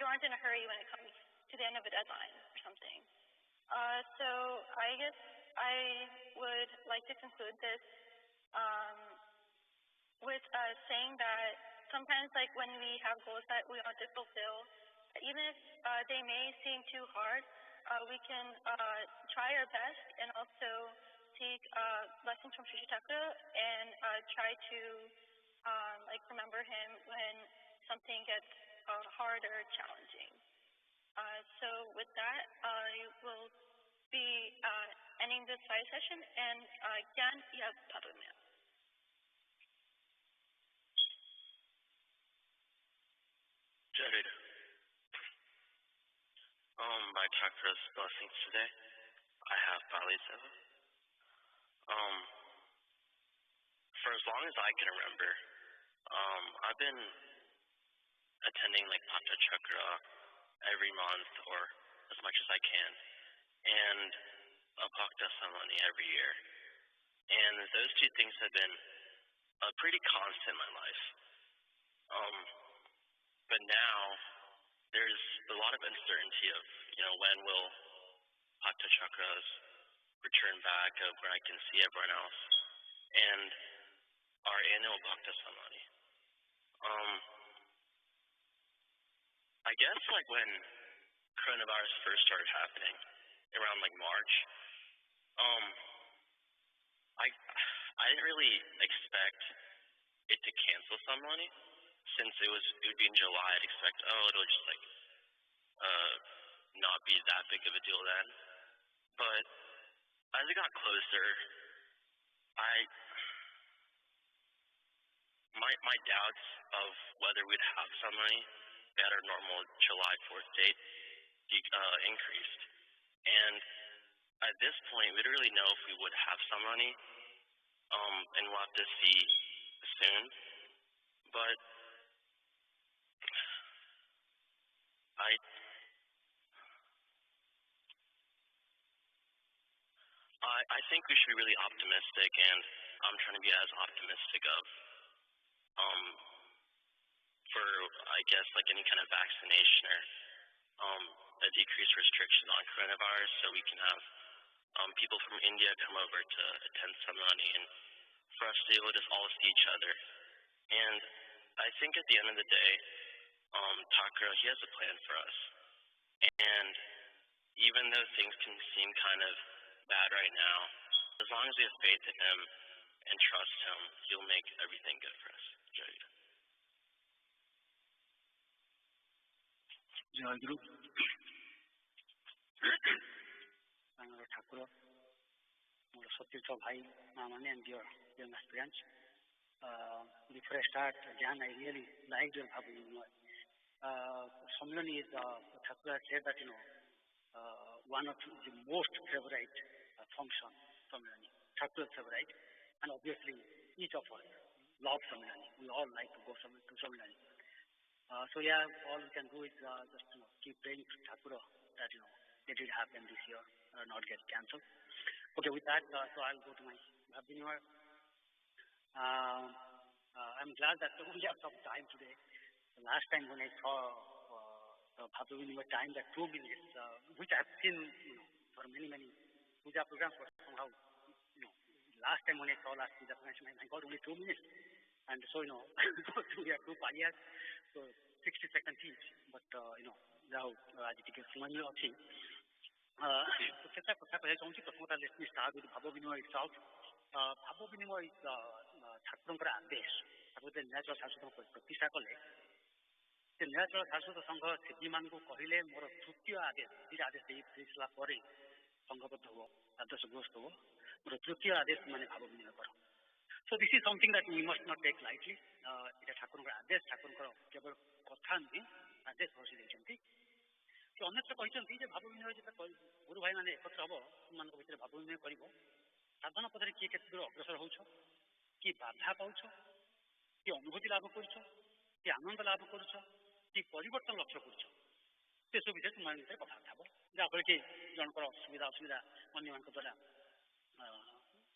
aren't in a hurry when it comes to the end of a deadline or something. So I guess I would like to conclude this with saying that sometimes, like when we have goals that we want to fulfill, even if they may seem too hard, we can try our best and also take lessons from Sri Chakra and try to remember him when something gets hard or challenging. So with that, I will be ending this Sai session, and Gyan Yab Parumya. Jared, by Chakra's blessings today, I have Bali Seva. For as long as I can remember, I've been attending like Pata Chakra every month or as much as I can, and a Bhakta ceremony every year. And those two things have been pretty constant in my life. But now there's a lot of uncertainty of, when will Bhakta Chakras return back, of where I can see everyone else, and our annual Bhakta ceremony. I guess like when coronavirus first started happening, around like March, I didn't really expect it to cancel ceremony, since it would be in July. I'd expect, it'll just like not be that big of a deal then. But as it got closer, my doubts of whether we'd have ceremony at our normal July 4th date increased. And at this point, we don't really know if we would have ceremony, and we'll have to see soon. But I think we should be really optimistic, and I'm trying to be as optimistic of for, I guess, like any kind of vaccination or a decreased restriction on coronavirus, so we can have people from India come over to attend ceremony, and for us to be able to just all see each other. And I think at the end of the day, Thakura, he has a plan for us. And even though things can seem kind of bad right now, as long as we have faith in him and trust him, he'll make everything good for us. Jai Guru. Thakur, Satyuta Bhai, Mamani, and your young aspirants. Before I start, Jan, I really liked your Bhavu. Samlani is, Thakur said that, one of the most favorite function, Samlani, Thakur's favorite, and obviously each of us love Samlani. We all like to go to Samlani. So yeah, all we can do is just keep praying to Thakura that let it happen this year, not get cancelled. Okay, with that, so I'll go to my Happy New Year. I'm glad that we have some time today. The last time when I saw Happy New Year time, that 2 minutes, which I have seen for many puja programs, but somehow last time when I saw last puja program, I got only 2 minutes, and so we have 2 payas, so 60 seconds each. But now आज टिके समय में अच्छी तो केटा कथा कहे चाहूँ प्रथमतः लेट मी स्टार्ट विथ भाव विनिमय इटसेल्फ भाव विनिमय इज ठाकुरंकर आदेश ठाकुर नीलाचल शाश्वत प्रतिष्ठा कले से नीलाचल शाश्वत संघ सेवी मान को कहले मोर तृतीय आदेश दुईटा आदेश देला परे संघबद्ध हो आदर्श ग्रस्त हो मोर तृतीय आदेश माने भाव विनिमय कर. So this is something that we must not take lightly. It ठाकुरंकर आदेश ठाकुरंकर केवल कथा नुहे आदेश घोषी देइछन्ति. So अन्यत्र कहते जे भाव विनिमय जेता गुरु भाई माने एकत्र हबो मानक भितर भाव विनिमय करिवो साधन पदरे किए केते दूर अग्रसर होउछ कि बाधा पाउछ कि अनुभूति लाभ करूछ कि आनंद लाभ करूछ कि परिवर्तन लक्ष्य करूछ से सब विषय तुम भितर कथा थाबो जा फल कि जनकर असुविधा अन्य मानक द्वारा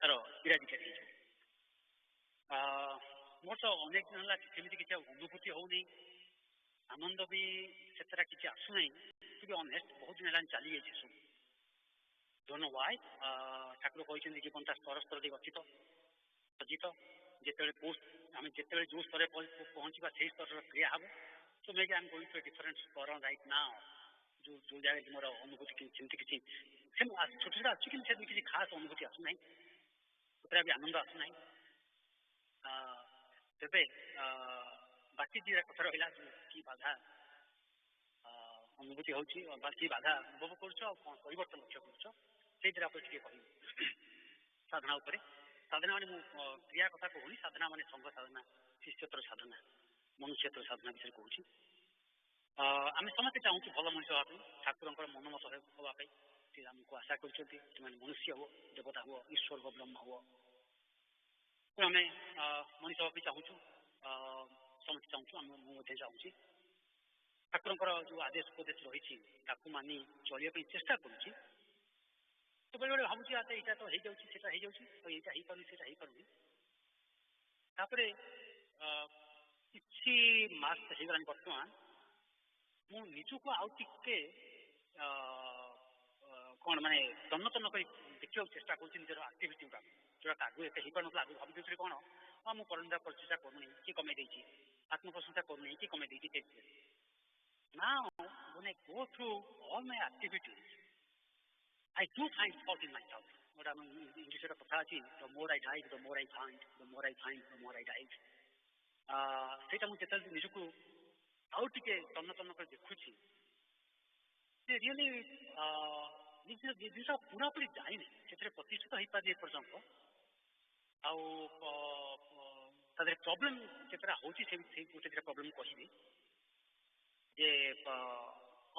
तार इराडिकेट हेछ. मोर तो अनेक दिन होला सेमिति किछ अनुभूति होउनी आनंद भी सेतरा किछि आसु नै टू बी ऑनेस्ट बहुत दिन होला चली जाय छै सब डोंट नो व्हाई ठाकुर कहछन जीवनटा स्तर स्तर दे गठित सजित जेतेले पोस्ट आमे जेतेले जो स्तर पहुंचीबा सेही स्तर क्रिया हबो. So may I am going to a different स्तर राइट नाउ जो जाय मोर अनुभूति कि चिंती किछि सेम छोट छोट आछि कि से किछि खास अनुभूति आसु नै उतरा भी आनंद आसु नै. तेबे बाकी जी कथा रहा कि बाधा अनुभूति होची बाकी बाधा अनुभव करुछ परिवर्तन लक्ष्य करुछ से कह साधना उपरे साधना माने क्रिया कथा कहूनी साधना माने संघ साधना शिष्यत्र साधना मनुष्यत्र साधना विषय कहूँ. आम समस्ते चाहूँ भल मनुष्य हाँपी ठाकुर मनमत हाँपाई सी आमको आशा कर मनुष्य हो देवता हो ईश्वर हो ब्रह्म हो तो आम मनुष्य हाँपी चाहूँ समस्ते चाहूँ आम चाहूँ ठाकुर जो आदेश उपदेश रही मानि चलिए चेष्टा करुँच. तो बेले बेले भावुँ यहाँ तो हो जाता हो पारे से पारे तापर किसी मास होगा बर्तमान मु निजक आउ टे कौन माने तन्न तन्न कर देखा चेष्टा कर आक्टिविटी गुड़ा जोटा आगु एत हो पार ना आगु भावी कौन हाँ मुझे परंपरा प्रचेषा करूनी कि कमे देती आत्मप्रशंसा करूनी कि कमे देती. Now when I go through all my activities I do find fault in myself. What I'm English the more I dive, the more I find, the more I find, the more I dive. सेटा मुझे जेतल निजको आउ टिके तन्न तन्न कर देखुची से really निज जिनिस पूरा पूरी जाइनि सेतरे प्रतिष्ठित होई पारे पर्यंत आउ तादरे प्रॉब्लम केतरा होची से गोटे दिरा प्रॉब्लम कहिबी जे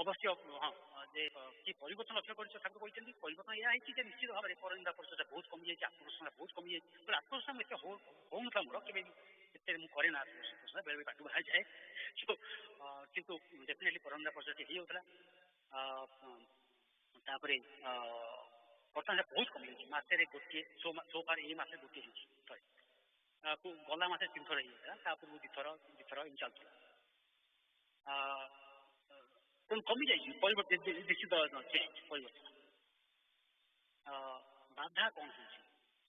अवश्य हाँ जे कि परिवर्तन लक्ष्य कर ठाकुर कहते परिवर्तन यह है निश्चित भाव में परनिंदा परिचर्चा बहुत कमी जाए आत्मप्रशंसा बहुत कमी जाए आत्मप्रशंसा एत हो ना मोर के मुझे ना आत्मप्रशंसा बेले पाठ बाहर जाए सो कितु डेफिनेटली परनिंदा परिचर्चा होतापर बर्तमान बहुत कमी जाए मसरे गोटे सोफार ये मसे गोटे थे गला मसे 3 थर होता पूर्व 2 थर एम चलता कमी जाए परिवर्तन निश्चित चेंज परिवर्तन बाधा कौन हो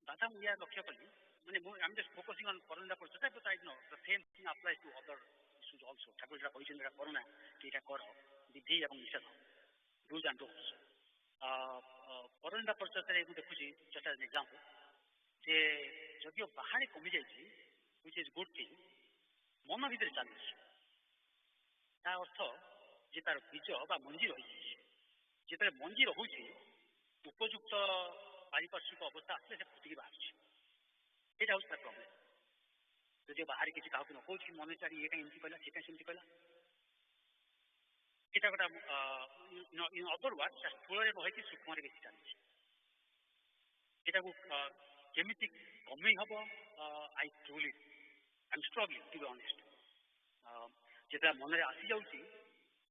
बाधा मुझे लक्ष्य कली मैंने I am just focusing on परनिंदा परिचर्चा but I know the same thing applies to other issues also Thakur जो कहते करोना कि कर विधि और निषेध डूज एंड डोंट्स परनिंदा परिचर्चा मुझे देखुची जस्ट एज एन एग्जांपल जे जदियो बाहर कमी जाए व्हिच इज गुड थिंग मन भीतर चलती अर्थ जे तार बीज बा मंजी रही जिते मंजी रोचे उपयुक्त पारिपार्श्विक अवस्था आसले से फुटिक बाहर यहाँ हूँ तार प्रोब्लेम जो बाहर किसी क्या न कौन मन चारी ये कहीं एमती कहला से सेमती कहला यहाँ गोटा इन अदर वर्ड स्थूल रही सूक्ष्म बेसी चलती यहाँ केमी कमे हम I truly I am struggling to be honest যেটা মনে আসি যাଉଛି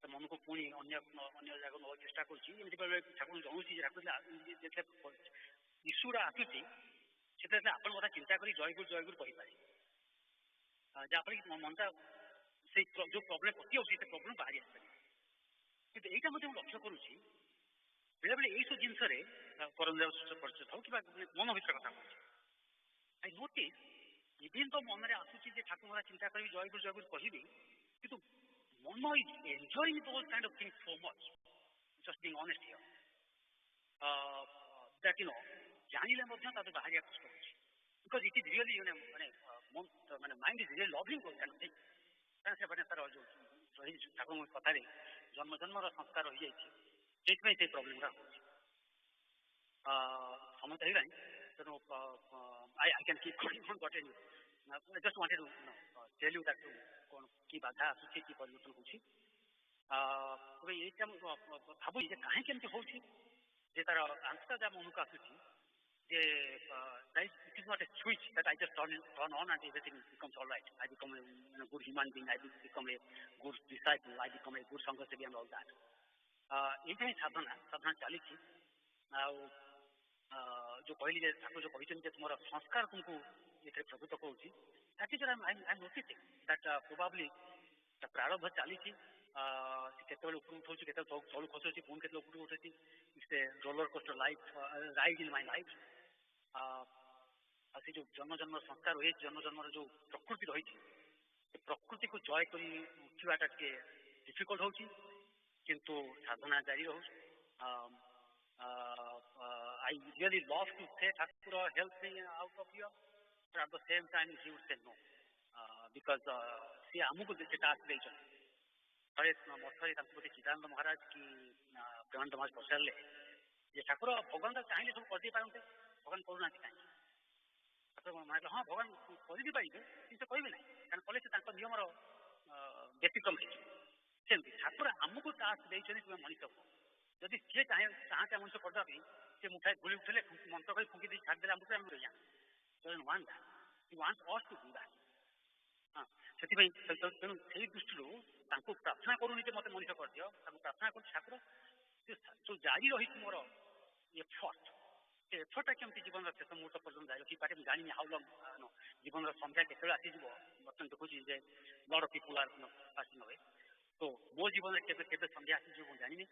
ତ ମନକୁ ପୁଣି ଅନ୍ୟ ଜାଗାକୁ ନେବାକୁ ଚେଷ୍ଟା କରୁଛି ଏମିତି ବେଳେ ଠାକୁର ଜଣୁଛି ଯେ ଠାକୁର ଯେତେବେଳେ ଇସ୍ୟୁଟା ଆସୁଛି ସେତେବେଳେ ଆପଣ କଥା ଚିନ୍ତା କରି ଜୟଗୁରୁ କହିପାରେ ଯାହାଫଳରେ କି ମନଟା ସେଇ ଯୋଉ ପ୍ରୋବ୍ଲେମ ପଶି ଯାଉଛି ସେ ପ୍ରୋବ୍ଲେମ ବାହାରି ଆସିପାରିବ। କିନ୍ତୁ ଏଇଟା ମଧ୍ୟ ମୁଁ ଲକ୍ଷ୍ୟ କରୁଛି ବେଳେବେଳେ ଏଇସବୁ ଜିନିଷରେ କରଞ୍ଜାଉ ପରିଚିତ ହଉ କିମ୍ବା ମନ ଭିତରେ କଥା କହୁଛି ଆଇ ନୋଟିସ୍ ଇଭିନ୍ ତ ମନରେ ଆସୁଛି ଯେ ଠାକୁର କଥା ଚିନ୍ତା କରିବି ଜୟଗୁରୁ କହିବି କିନ୍ତୁ ମନ is enjoying those kind of things so much, just being honest here, that ଜାଣିଲେ ମଧ୍ୟ ତାକୁ ବାହାରିବା କଷ୍ଟ ହେଉଛି because it is really ମାନେ mind is really loving those kind of things କାରଣ ସେ ତାର ଯୋଉ ରହିଛି ଠାକୁରଙ୍କ କଥାରେ ଜନ୍ମର ସଂସ୍କାର ରହିଯାଇଛି ସେଇଥିପାଇଁ ସେଇ ପ୍ରୋବ୍ଲେମଟା ହେଉଛି। ସମୟ ତ ହେଇଗଲାଣି ତେଣୁ I can keep going on but I just wanted to tell you that କ'ଣ କି ବାଧା ଆସୁଛି କି ପରିବର୍ତ୍ତନ ହେଉଛି। ତେବେ ଏଇଟା ମୁଁ ଭାବୁଛି ଯେ କାହିଁକି ଏମିତି ହେଉଛି ଯେ ତାର ଆନ୍ସର ଯାହା ମନକୁ ଆସୁଛି ଯେ it is not a switch that I just turn on and everything becomes all right. I become a good human being, I become a good disciple, I become a good Sangha and all that. ଏଇଟା ହିଁ ସାଧନା ଚାଲିଛି। ଆଉ ଯୋଉ କହିଲି ଯେ ଠାକୁର ଯୋଉ କହିଛନ୍ତି ଯେ ତୁମର ସଂସ୍କାର ତୁମକୁ ଏଥିରେ ପ୍ରଭୁତ୍ୱ କରୁଛି that is what I'm noticing that probably ପ୍ରାରବ୍ଧ ଚାଲିଛି ସେ କେତେବେଳେ ଉପରକୁ ଉଠଉଛି କେତେବେଳେ ତଳୁ ଖସୁଛି ପୁଣି କେତେବେଳେ ଉପରକୁ ଉଠୁଛି it's a roller coaster life ride in my life। ଆଉ ସେ ଯୋଉ ଜନ୍ମର ସଂସ୍କାର ରହିଛି ଜନ୍ମର ଯୋଉ ପ୍ରକୃତି ରହିଛି ସେ ପ୍ରକୃତିକୁ ଜୟ କରି ଉଠିବାଟା ଟିକେ ଡିଫିକଲ୍ଟ ହେଉଛି କିନ୍ତୁ ସାଧନା ଜାରି ରହୁଛି। I really love to say Thakura help me out of here but at the same time he would say no because ସେ ଆମକୁ ସେ ଟାସ୍କ ଦେଇଛନ୍ତି। ଥରେ ମଠରେ ତାଙ୍କୁ ବୋଧେ ଚିଦାନନ୍ଦ ମହାରାଜ କି ପ୍ରେମାନନ୍ଦ ମହାରାଜ ପଚାରିଲେ ଯେ ଠାକୁର ଭଗବାନ ତ ଚାହିଁଲେ ସବୁ କରିଦେଇ ପାରନ୍ତେ ଭଗବାନ କରୁନାହାନ୍ତି କାହିଁକି? ଠାକୁର ମହାରାଜ ହଁ ଭଗବାନ କରିଦେଇ ପାରିବେ କିନ୍ତୁ ସେ କହିବେ ନାହିଁ କାରଣ କଲେ ସେ ତାଙ୍କ ନିୟମର ବ୍ୟତିକ୍ରମ ହେଇଯିବ। ସେମିତି ଠାକୁର ଆମକୁ ଟାସ୍କ ଦେଇଛନ୍ତି ତୁମେ ମଣିଷ ହୁଅ ଯଦି ସିଏ ଚାହାନ୍ତି ମଣିଷ କରିଦେବା ପାଇଁ ସେ ମୁଠାଏ ଧୂଳି ଉଠିଲେ ମନ୍ତ୍ର କରି ଫୁଙ୍କି ଦେଇ ଛାଡ଼ିଦେଲେ ଆମକୁ ଆମେ ରହିବା he wants us to do that। ସେଥିପାଇଁ ତେଣୁ ସେଇ ଦୃଷ୍ଟିରୁ ତାଙ୍କୁ ପ୍ରାର୍ଥନା କରୁନି ଯେ ମୋତେ ମଣିଷ କରିଦିଅ ତାଙ୍କୁ ପ୍ରାର୍ଥନା କରୁଛି ଠାକୁର ଯୋଉ ଜାରି ରହିଛି ମୋର ଏଫର୍ଟ ସେ ଏଫର୍ଟଟା କେମିତି ଜୀବନର ଶେଷ ମୁହୂର୍ତ୍ତ ପର୍ଯ୍ୟନ୍ତ ଜାରି ରଖିପାରେ ମୁଁ ଜାଣିନି ହାଉ ଲଙ୍ଗ୍ ଜୀବନର ସନ୍ଧ୍ୟା କେତେବେଳେ ଆସିଯିବ ବର୍ତ୍ତମାନ ଦେଖୁଛି ଯେ lot of people R passing away ତ ମୋ ଜୀବନରେ କେବେ ସନ୍ଧ୍ୟା ଆସିଯିବ ମୁଁ ଜାଣିନି।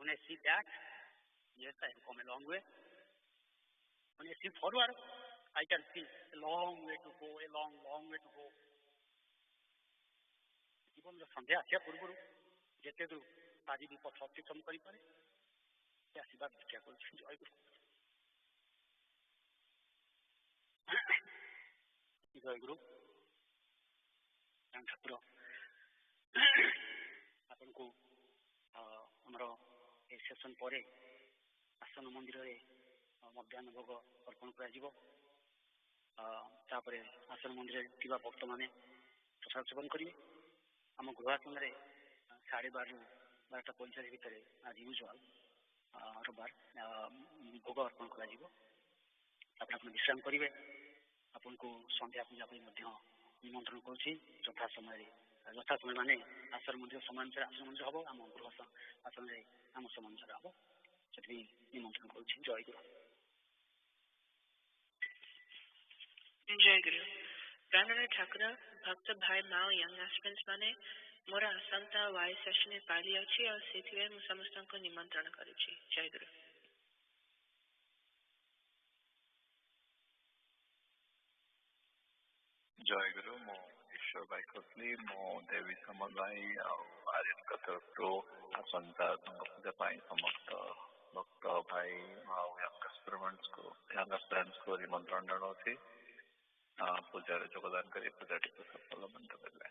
When I see that, yes, I have come a long way. When I see forward, I can see a long way to go, a long way to go. ଜୀବନର ସନ୍ଧ୍ୟା ଆସିବା ପୂର୍ବରୁ ଯେତେ ଦୂର ଆଜି ବି ପଥ ଅତିକ୍ରମ କରିପାରେ ସେ ଆଶୀର୍ବାଦ ଭିକ୍ଷା କରୁଛି ଜୟଗୁରୁ। ଜୟଗୁରୁ ଠାକୁର ଆପଣଙ୍କୁ ଆମର ଏ ସେସନ୍ ପରେ ଆସନ ମନ୍ଦିରରେ ମଧ୍ୟାହ୍ନ ଭୋଗ ଅର୍ପଣ କରାଯିବ। ତାପରେ ଆସନ ମନ୍ଦିରରେ ଥିବା ଭକ୍ତମାନେ ପ୍ରସାଦ ସେବନ କରିବେ। ଆମ ଗୃହାସନରେ 12:30 ଭିତରେ ଆଜି ୟୁଜୁଆଲ ରବିବାର ଭୋଗ ଅର୍ପଣ କରାଯିବ। ତାପରେ ଆପଣ ବିଶ୍ରାମ କରିବେ। ଆପଣଙ୍କୁ ସନ୍ଧ୍ୟା ପୂଜା ପାଇଁ ମଧ୍ୟ ନିମନ୍ତ୍ରଣ କରୁଛି ଯଥା ସମୟ ମାନେ ଆସନ ମନ୍ଦିର ସମାଞ୍ଚରେ ଆସନ ମନ୍ଦିର ହେବ ଆମ ଗୃହ ଆସନରେ ଆମ ସମାଞ୍ଚର ହେବ ସେଥିପାଇଁ ନିମନ୍ତ୍ରଣ କରୁଛି। ଜୟଗୁରୁ। ଜୟଗୁରୁ। ପ୍ରାଣର ଠାକୁର ଭକ୍ତ ଭାଇ ମା ଓ ୟଙ୍ଗ ଆସ୍ପିରାଣ୍ଟସ୍ ମାନେ ମୋର ଆସନ୍ତା ୱାଇ ସେସନରେ ପାଳି ଅଛି ଆଉ ସେଥିପାଇଁ ମୁଁ ସମସ୍ତଙ୍କୁ ନିମନ୍ତ୍ରଣ କରୁଛି। ଜୟଗୁରୁ। ଜୟଗୁରୁ। ମୁଁ ଈଶ୍ୱର ଭାଇ କହୁଥିଲି। ମୁଁ ଦେବୀ ସମର ଭାଇ ଆଉ ଆର୍ୟନଙ୍କ ତରଫରୁ ଆସନ୍ତା ସଂଘ ପୂଜା ପାଇଁ ସମସ୍ତ ଭକ୍ତ ଭାଇ ଆଉ ୟଙ୍ଗ ଆସ୍ପିରାଣ୍ଟସ୍କୁ ନିମନ୍ତ୍ରଣ ଜଣାଉଛି। ପୂଜାରେ ଯୋଗଦାନ କରି ପୂଜାଟିକୁ ସଫଳ ମଣ୍ଡ କରିବେ।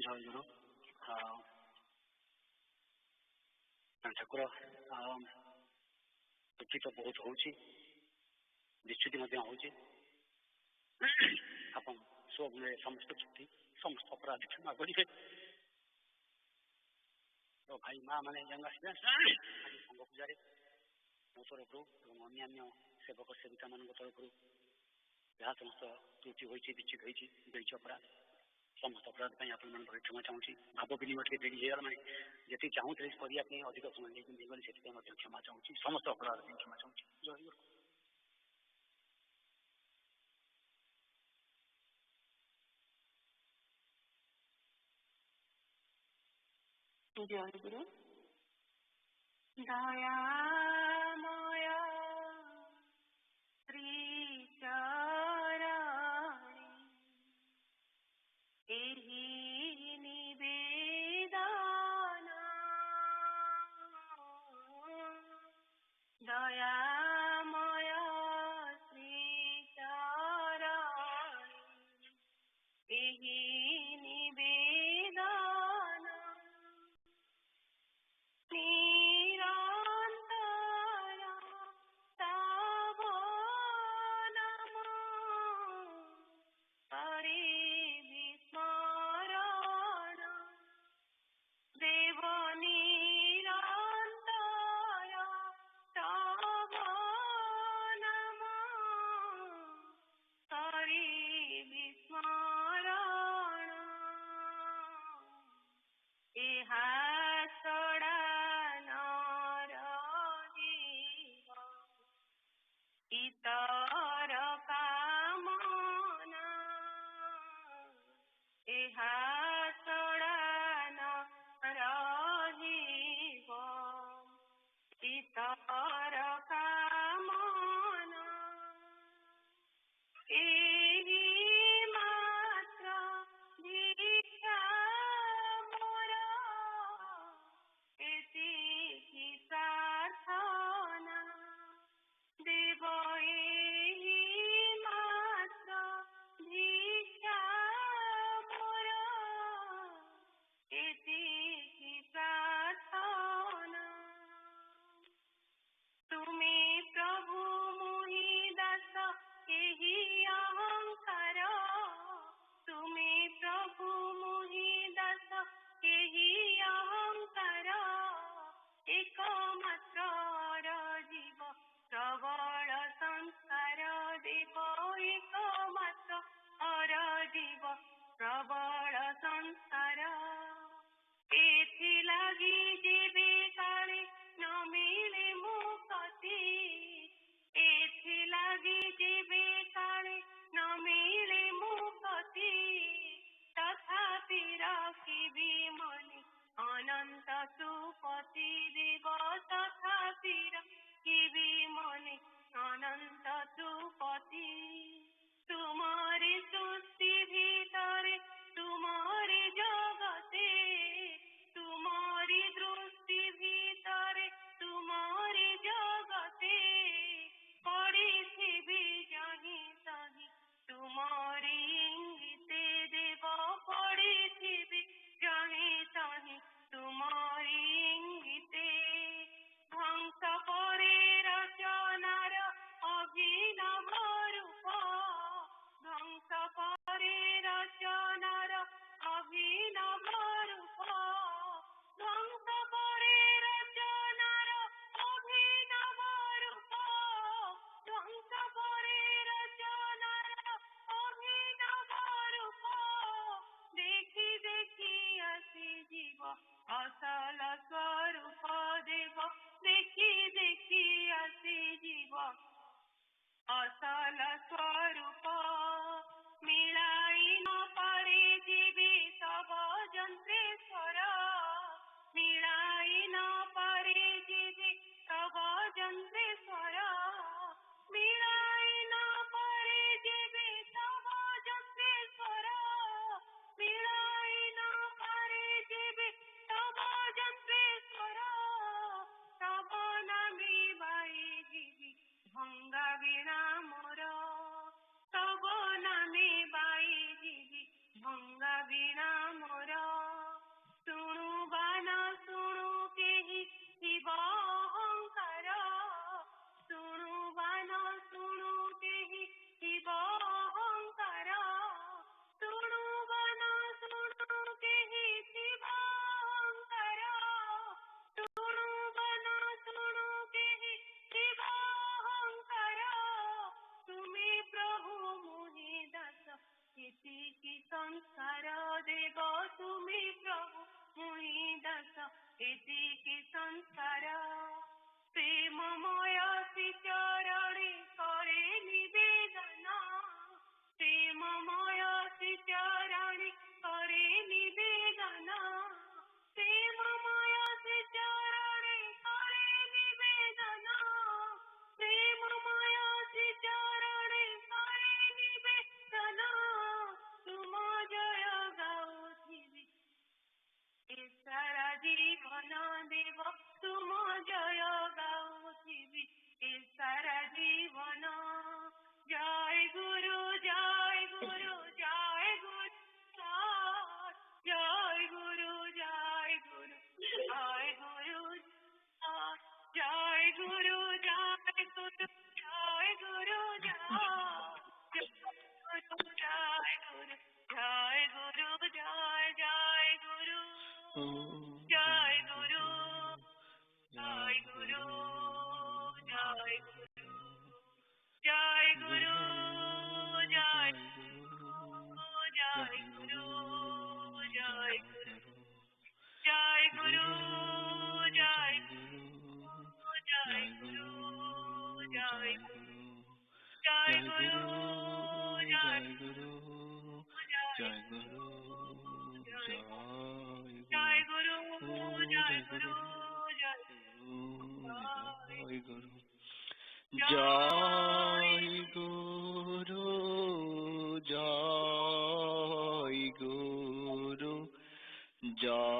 ଜୟଗୁରୁ। ଠାକୁର ଛୁଟି ତ ବହୁତ ହଉଛି ବିଚ୍ୟୁତି ମଧ୍ୟ ହଉଛି ଆପଣ ସ୍ୱଗୁଣରେ ସମସ୍ତ ଛୁଟି ସମସ୍ତ ଅପରାଧ କ୍ଷମା କରିବେ। ଭାଇ ମା ମାନେ ୟଙ୍ଗ ଆସ୍ପିରାଣ୍ଟସ୍ ଆଜି ସଂଘ ପୂଜାରେ मो तरफ अन्य सेवक सेविका मान तरफ जहाँ समस्त त्रुटि होती विचित होती देश अपराध समस्त अपराध आपण मान क्षमा चाहूँगी भाव विनिमय टे डेरी हो गला जी चाहूँगी करने अधिक समय लेकिन से क्षमा चाहूँगी समस्त अपराध क्षमा चाहूँगी जय गुरु। जय गुरु। दयामय श्री चरणी एहि निवेदन दयामय श्री चरणी एहि निवेदन निरंतर तव नाम परिस्मरण देव निरंतर तव नाम परिस्मरण इहा छड़ा इतर कामना इहा छड़ा न रहिब इतर कामना एहि मात्र भिक्षा मोर एतिकी प्रार्थना देव एहि मात्र भिक्षा मोर एतिकी प्रार्थना तुमे प्रभु मुहि दास एहि अहंकार तुमे प्रभु मुहि दास एहि अहंकार एकमात्र जीव प्रबल संस्कार देव एकमात्र जीव प्रबल संस्कार एथि लगी जीवे काले न मिले मुक्ति एथि लगी जीवे काले न मिले मुक्ति तथापि रखिबी मने अनंत सुपति देव तथापि रखिबी मने अनंत सुपति तुम्हारी सृष्टि भीतरे तुम्हारी जगते तुम्हारी जीवन जय गुरु जय गुरु जय गुरु जय गुरु जय गुरु जय गुरु जय गुरु जय गुरु जय गुरु जय गुरु जय गुरु जय जय गुरु जय गुरु जय गुरु जय गुरु जय गुरु जय गुरु जय गुरु जय गुरु जय गुरु जय गुरु जय गुरु जय गुरु जय गुरु जय गुरु जय गुरु जय गुरु जय गुरु जय गुरु जय